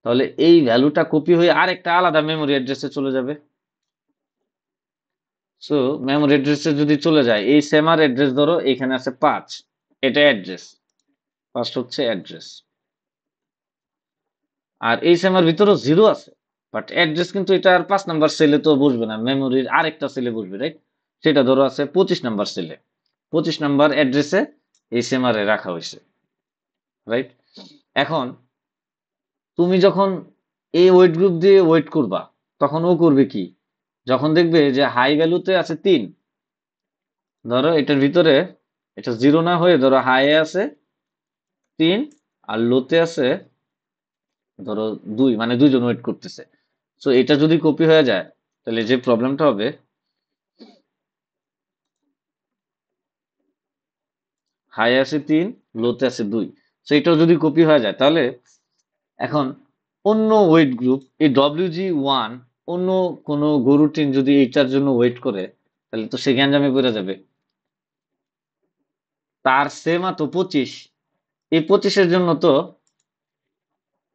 তাহলে এই ভ্যালুটা কপি হয়ে আরেকটা আলাদা মেমোরি অ্যাড্রেসে চলে যাবে। সো মেমোরি অ্যাড্রেসে যদি চলে যায়, এই সেমার অ্যাড্রেস ধরো এখানে আছে 5, এটা অ্যাড্রেস, ফার্স্ট হচ্ছে অ্যাড্রেস। আর এই সেমার ভিতরেও 0 আছে, বাট অ্যাড্রেস কিন্তু এটা আর 5 নাম্বার সেলে তো বসবে না, মেমোরির আরেকটা সেলে বসবে, রাইট? সেটা ধরো আছে 25 নাম্বার সেলে, 25 নাম্বার অ্যাড্রেসে এই সেমারে রাখা হয়েছে, রাইট? এখন তুমি যখন এই ওয়েট গ্রুপ দিয়ে ওয়েট করবা, তখন ও করবে কি, যখন দেখবে যে হাই ভ্যালুতে আছে 3, ধরো এটার ভিতরে এটা 0 না হয়ে ধরো হাই আছে 3 আর লোতে আছে ধরো 2, মানে দুইজন ওয়েট করতেছে। সো এটা যদি কপি হয়ে যায়, তাহলে যে প্রবলেমটা হবে, হাই আছে 3, লোতে আছে 2, সো এটাও যদি কপি হয়ে যায়, তাহলে এখন অন্য ওয়েট গ্রুপ এই WG1, অন্য কোনো গরুটিন যদি এটার জন্য ওয়েট করে, তাহলে তো সে গ্যাঞ্জামে পড়ে যাবে। তার সেমা তো 25, এই 25-এর জন্য তো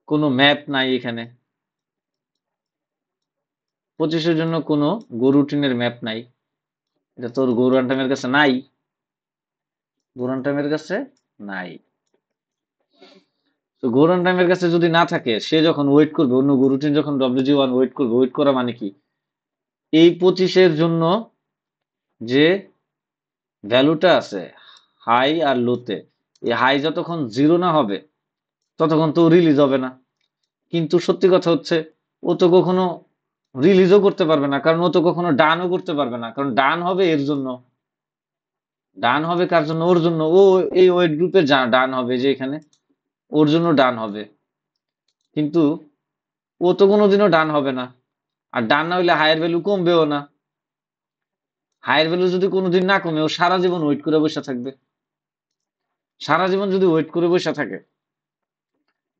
কোনো ম্যাপ নাই এখানে, 25-এর জন্য কোনো গরুটিনের ম্যাপ নাই। এটা তোর গৌরান টাইমের কাছে নাই, গৌরান টাইমের কাছে নাই। তো গৌরান টাইমের কাছে যদি না থাকে, সে যখন ওয়েট করবে, অন্য গরুটিন যখন WG1 ওয়েট করবে, ওয়েট করা মানে কি, এই 25-এর জন্য যে ভ্যালুটা আছে হাই আর লোতে, এই হাই যতক্ষণ 0 না হবে ততক্ষণ তো রিলিজ হবে না। কিন্তু সত্যি কথা হচ্ছে ও তো কখনো রিলিজও করতে পারবে না, কারণ ও তো কখনো ডানও করতে পারবে না, কারণ ডান হবে এর জন্য, ডান হবে কার জন্য, ওর জন্য। ও এই ওয়েট গ্রুপে ডান হবে যে এখানে, ওর জন্য ডান হবে। কিন্তু ও তো কোনোদিনও ডান হবে না, আর ডান না হইলে হায়ার ভ্যালু কমবেও না। হায়ার ভ্যালু যদি কোনোদিন না কমে, ও সারা জীবন ওয়েট করে বসে থাকবে। সারা জীবন যদি ওয়েট করে বসে থাকে,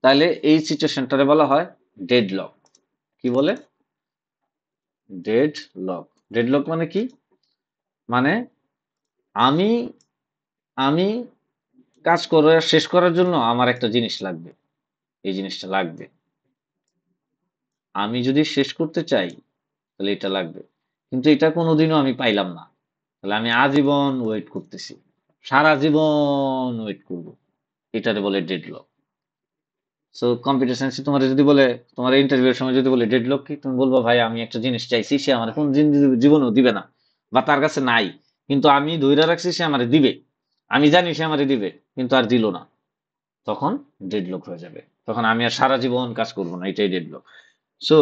তাহলে এই সিচুয়েশনটারে বলা হয় ডেড লক। কি বলে? Dead lock. ডেড লক মানে কি? মানে আমি আমি কাজ করে শেষ করার জন্য আমার একটা জিনিস লাগবে, এই জিনিসটা লাগবে। আমি যদি শেষ করতে চাই, তাহলে এটা লাগবে, কিন্তু এটা কোনোদিনও আমি পাইলাম না। তাহলে আমি আজীবন ওয়েট করতেছি, সারা জীবন ওয়েট করব। এটারে বলে ডেডলক। সো কম্পিউটার সায়েন্সে তোমার যদি বলে, তোমার ইন্টারভিউর সময় যদি বলে ডেডলক কি, তুমি বলবো ভাই আমি একটা জিনিস চাইছি, সে আমার কোন জীবনেও দিবে না, বা তার কাছে নাই, কিন্তু আমি ধইরা রাখছি সে আমারে দিবে, আমি জানি সে আমারে দিবে, কিন্তু আর দিল না। তখন ডেডলক হয়ে যাবে, তখন আমি আর সারা জীবন কাজ করব না, এটাই ডেডলক। সো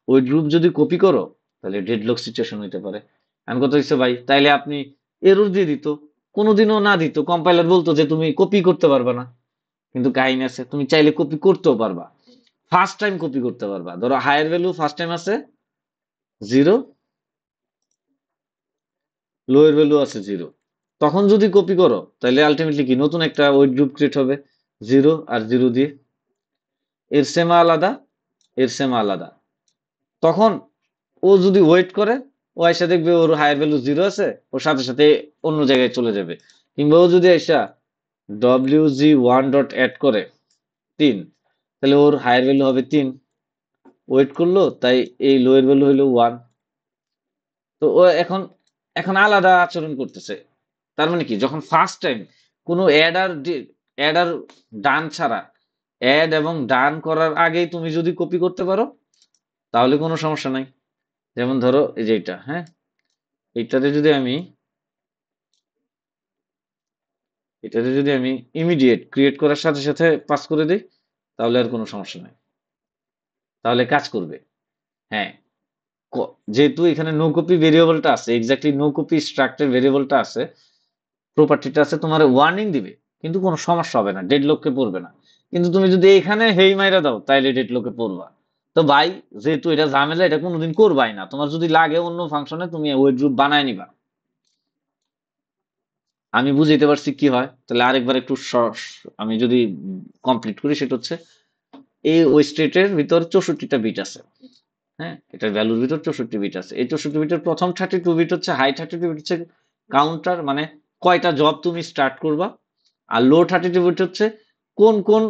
ওই গ্রুপ যদি কপি করো, তাহলে ডেডলক সিচুয়েশন হইতে পারে। আমি কথা হচ্ছে ভাই, তাইলে আপনি এরর দিয়ে দিত, কোনোদিনও না দিত, কম্পাইলার বলতো যে তুমি কপি করতে পারবে না। কিন্তু কাহিনী আছে, তুমি চাইলে কপি করতেও পারবা, ফার্স্ট টাইম কপি করতে পারবা। ধরো হায়ার ভ্যালু ফার্স্ট টাইম আছে 0, লোয়ের ভ্যালু আছে 0, তখন যদি কপি করো, তাহলে আলটিমেটলি কি নতুন একটা ওয়েট গ্রুপ ক্রিয়েট হবে 0 আর 0 দিয়ে, এর সেমা আলাদা, এর সেমা আলাদা। তখন ও যদি ওয়েট করে, ও আইসা দেখবে ওর হায়ার ভ্যালু 0 আছে, ওর সাথে সাথে অন্য জায়গায় চলে যাবে। কিংবা ও যদি আইসা WG1 ডট অ্যাড করে 3, তাহলে ওর হায়ার ভ্যালু হবে 3, ওয়েট করলো তাই এই লোয়ের ভ্যালু হইলো 1। তো ও এখন এখন আলাদা আচরণ করতেছে। তার মানে কি, যখন ফার্স্ট টাইম কোনো অ্যাড আর ডান ছাড়া, অ্যাড এবং ডান করার আগেই তুমি যদি কপি করতে পারো, তাহলে কোনো সমস্যা নাই। যেমন ধরো এই যে এটা, হ্যাঁ, এইটাতে যদি আমি ইমিডিয়েট ক্রিয়েট করার সাথে সাথে পাস করে দিই, তাহলে আর কোনো সমস্যা নাই, তাহলে কাজ করবে। হ্যাঁ, যেহেতু এখানে নো কপি ভেরিয়েবলটা আছে, এক্স্যাক্টলি নো কপি স্ট্রাকচার ভেরিয়েবলটা আছে, প্রপার্টিটা আছে, তোমার ওয়ার্নিং দিবে, কিন্তু কোনো সমস্যা হবে না, ডেডলকে পড়বে না। কিন্তু তুমি যদি এখানে হেই মাইরা দাও, তাইলে ডেডলকে পড়বা। তো ভাই, যেহেতু এটা ঝামেলা, এটা কোনোদিন করবাই না। তোমার যদি লাগে অন্য ফাংশনে, তুমি ওই গ্রুপ বানায় নিবা। আমি বুঝাইতে পারছি কি হয়? তাহলে আরেকবার একটু আমি যদি কমপ্লিট করি, সেটা হচ্ছে এই ওই স্টেটের ভিতর 64টা বিট আছে। হ্যাঁ, এটার ভ্যালুর ভিতর 64 বিট আছে। এই 64 বিটের প্রথম 32 বিট হচ্ছে, হাই 32 বিট হচ্ছে কাউন্টার, মানে কয়টা জব তুমি স্টার্ট করবা। আর লো 32 বিট হচ্ছে কোন কোন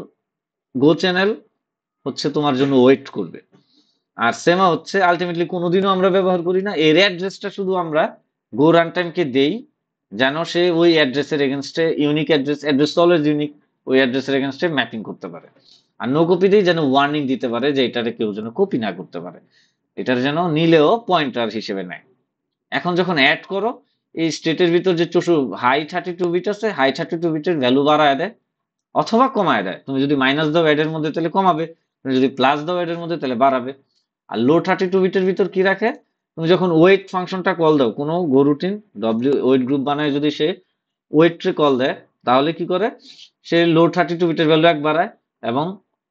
গো চ্যানেল হচ্ছে তোমার জন্য ওয়েট করবে। আর সেমা হচ্ছে আলটিমেটলি কোনোদিনও আমরা ব্যবহার করি না, এর অ্যাড্রেসটা শুধু আমরা গো রান টাইমকে দেই, যেন সে ওই অ্যাড্রেসের এগেনস্টে ইউনিক অ্যাড্রেস অলওয়েজ ইউনিক, ওই অ্যাড্রেসের এগেনস্টে ম্যাপিং করতে পারে। আর নো কপি দিয়ে যেন ওয়ার্নিং দিতে পারে যে এটারে কেউ যেন কপি না করতে পারে, এটার যেন নিলেও পয়েন্টার হিসেবে নেয়। এখন যখন অ্যাড করো, এই স্টেটের ভিতর যে হাই 32 বিট আছে, হাই 32 বিটের ভ্যালু বাড়ায় দেয় অথবা কমায় দেয়। তুমি যদি মাইনাস দাও অ্যাডের মধ্যে, তাহলে কমাবে। তুমি যদি প্লাস দাও অ্যাডের মধ্যে, তাহলে বাড়াবে। আর লো 32 বিটের ভিতর কি রাখে, তুমি যখন ওয়েট ফাংশনটা কল দাও, কোনো গরুটিন ওয়েট গ্রুপ বানায় যদি সে ওয়েট ট্রি কল দেয়, তাহলে কি করে, সে লো 32 বিটের ভ্যালু 1 বাড়ায়, এবং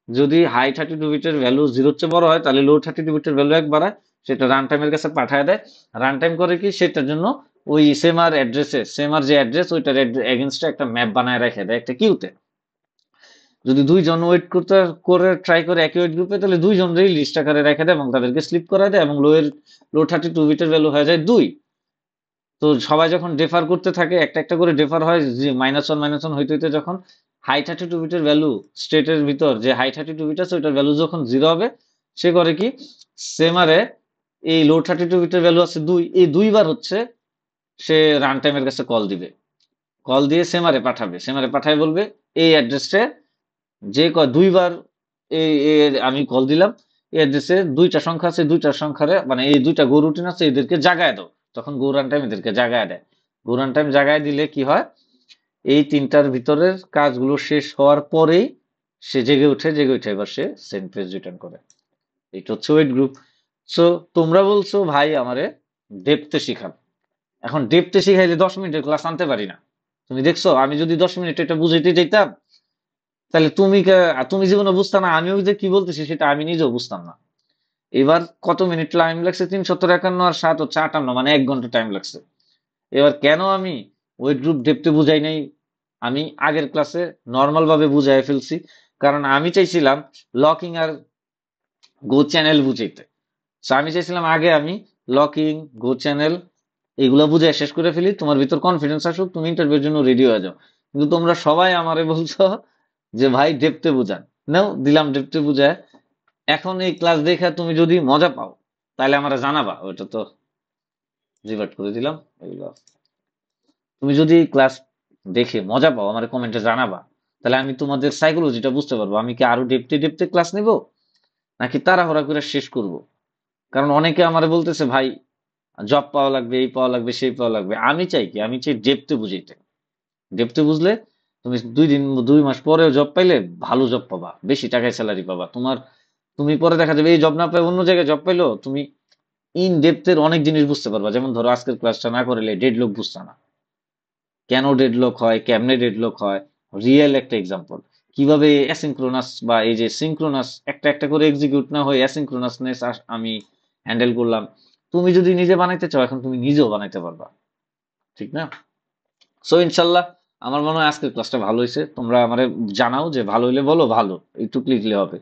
যদি হাই 32 বিটের ভ্যালু 0 চেয়ে বড় হয়, তাহলে লো 32 বিটের ভ্যালু 1 বাড়ায়, সেটা রান টাইমের কাছে পাঠায় দেয়। রান টাইম করে কি, সেটার জন্য ওই সেমার যে অ্যাড্রেস, ওইটার এগেনস্টে একটা ম্যাপ বানায় রেখে দেয় একটা কিউতে। যদি দুইজন ওয়েট করতে করে ট্রাই করে একই ওয়েট গ্রুপে, তাহলে দুইজনই লিস্ট আকারে রেখে দেয় এবং তাদেরকে স্লিপ করায় দেয়, এবং লো 32 বিটের ভ্যালু হয়ে যায় 2। তো সবাই যখন ডেফার করতে থাকে, একটা একটা করে ডেফার হয়, যে -1 হইতে হইতে যখন হাই 32 বিটের ভ্যালু, স্টেটের ভিতর যে হাই 32 বিট আছে, ওইটার ভ্যালু যখন 0 হবে, সে করে কি, সেমারে এই লো 32 বিটের ভ্যালু আছে 2, এই 2 বার হচ্ছে সে রান টাইমের কাছে কল দিবে। কল দিয়ে সেমারে পাঠাবে, সেমারে পাঠায় বলবে এই অ্যাড্রেসে যে 2 বার আমি কল দিলাম, এই অ্যাড্রেসে 2টা সংখ্যা আছে, 2টা সংখ্যারে মানে এই 2টা গো রুটিন আছে, এদেরকে জাগায় দাও। তখন গো রান টাইম এদেরকে জাগায় দেয়। গো রান টাইম জাগায় দিলে কি হয়, এই 3টার ভিতরের কাজগুলো শেষ হওয়ার পরেই সে জেগে উঠে, এবার সে সেন্ড পেজ রিটার্ন করে। এটা হচ্ছে ওয়েট গ্রুপ। সো তোমরা বলছো ভাই আমারে ডেপথে শিখান। এখন ডেপথে শিখাইলে 10 মিনিটের ক্লাস আনতে পারি না। তুমি দেখছো আমি যদি 10 মিনিট এটা বুঝাইতে চাইতাম, তাহলে তুমি জীবনে বুঝতাম না, আমিও যে কি বলতেছি সেটা আমি নিজেও বুঝতাম না। এবার কত মিনিট টাইম লাগছে, 351 আর 7 হচ্ছে 58, মানে 1 ঘন্টা টাইম লাগছে। এবার কেন আমি ওয়েট গ্রুপ ডেপথে বুঝাই নাই, আমি আগের ক্লাসে নর্মাল ভাবে বুঝাই ফেলছি। কারণ আমি চাইছিলাম লকিং আর গো চ্যানেল বুঝাইতে। So আমি চাইছিলাম আগে আমি লকিং, গো চ্যানেল এগুলা বুঝে শেষ করে ফেলি, তোমার ভিতর কনফিডেন্স আসুক, তুমি ইন্টারভিউর জন্য রেডি হয়ে যাও। কিন্তু তোমরা সবাই আমারে বলছো যে ভাই ডেপথে বুঝান। নাও দিলাম ডেপথে বুঝায়। এখন এই ক্লাস দেখে তুমি যদি মজা পাও তাহলে আমারে জানাবা, ওটা তো রিভার্ট করে দিলাম এগুলো। তুমি যদি ক্লাস দেখে মজা পাও আমার কমেন্টে জানাবা, তাহলে আমি তোমাদের সাইকোলজিটা বুঝতে পারবো আমি কি আরো ডেপথে ডেপথে ক্লাস নিব নাকি তাড়াহুড়া করে শেষ করব। কারণ অনেকে আমারে বলতেছে ভাই জব পাওয়া লাগবে, এই পাওয়া লাগবে, সেই পাওয়া লাগবে। আমি চাই কি, আমি চাই ডেপথে বুঝাইতে। ডেপথে বুঝলে তুমি 2 দিন 2 মাস পরেও জব পাইলে ভালো জব পাবা, বেশি টাকায় স্যালারি পাবা তোমার। তুমি পরে দেখা যাবে এই জব না পাই অন্য জায়গায় জব পাইলো, তুমি ইন ডেপথের অনেক জিনিস বুঝতে পারবা। যেমন ধরো আজকের ক্লাসটা না করলে ডেডলক বুঝতা না, কেন ডেডলক হয়, কেমনে ডেডলক হয়, রিয়েল একটা এক্সাম্পল। কিভাবে অ্যাসিঙ্ক্রোনাস বা এই যে সিঙ্ক্রোনাস একটা একটা করে এক্সিকিউট না হয়ে অ্যাসিঙ্ক্রোনাসনেস আমি হ্যান্ডেল করলাম। তুমি যদি নিজে বানাইতে চাও এখন তুমি নিজেও বানাইতে পারবা, ঠিক না? সো ইনশাল্লাহ আমার মনে হয় আজকের ক্লাসটা ভালো হয়েছে। তোমরা আমারে জানাও যে ভালো হইলে বলো, ভালো একটু লিখলে হবে,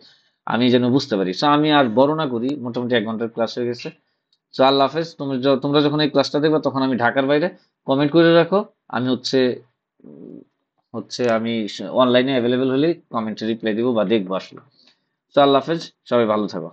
আমি যেন বুঝতে পারি। সো আমি আর বড় না করি, মোটামুটি 1 ঘন্টার ক্লাস হয়ে গেছে। সো আল্লাহ হাফেজ। তোমরা যখন এই ক্লাসটা দেখবে তখন আমি ঢাকার বাইরে, কমেন্ট করে রাখো। আমি উম, আমি অনলাইনে অ্যাভেলেবেল হলে কমেন্টে রিপ্লাই দিব বা দেখবো আসলে। তো আল্লাহ হাফেজ, সবাই ভালো থাকো।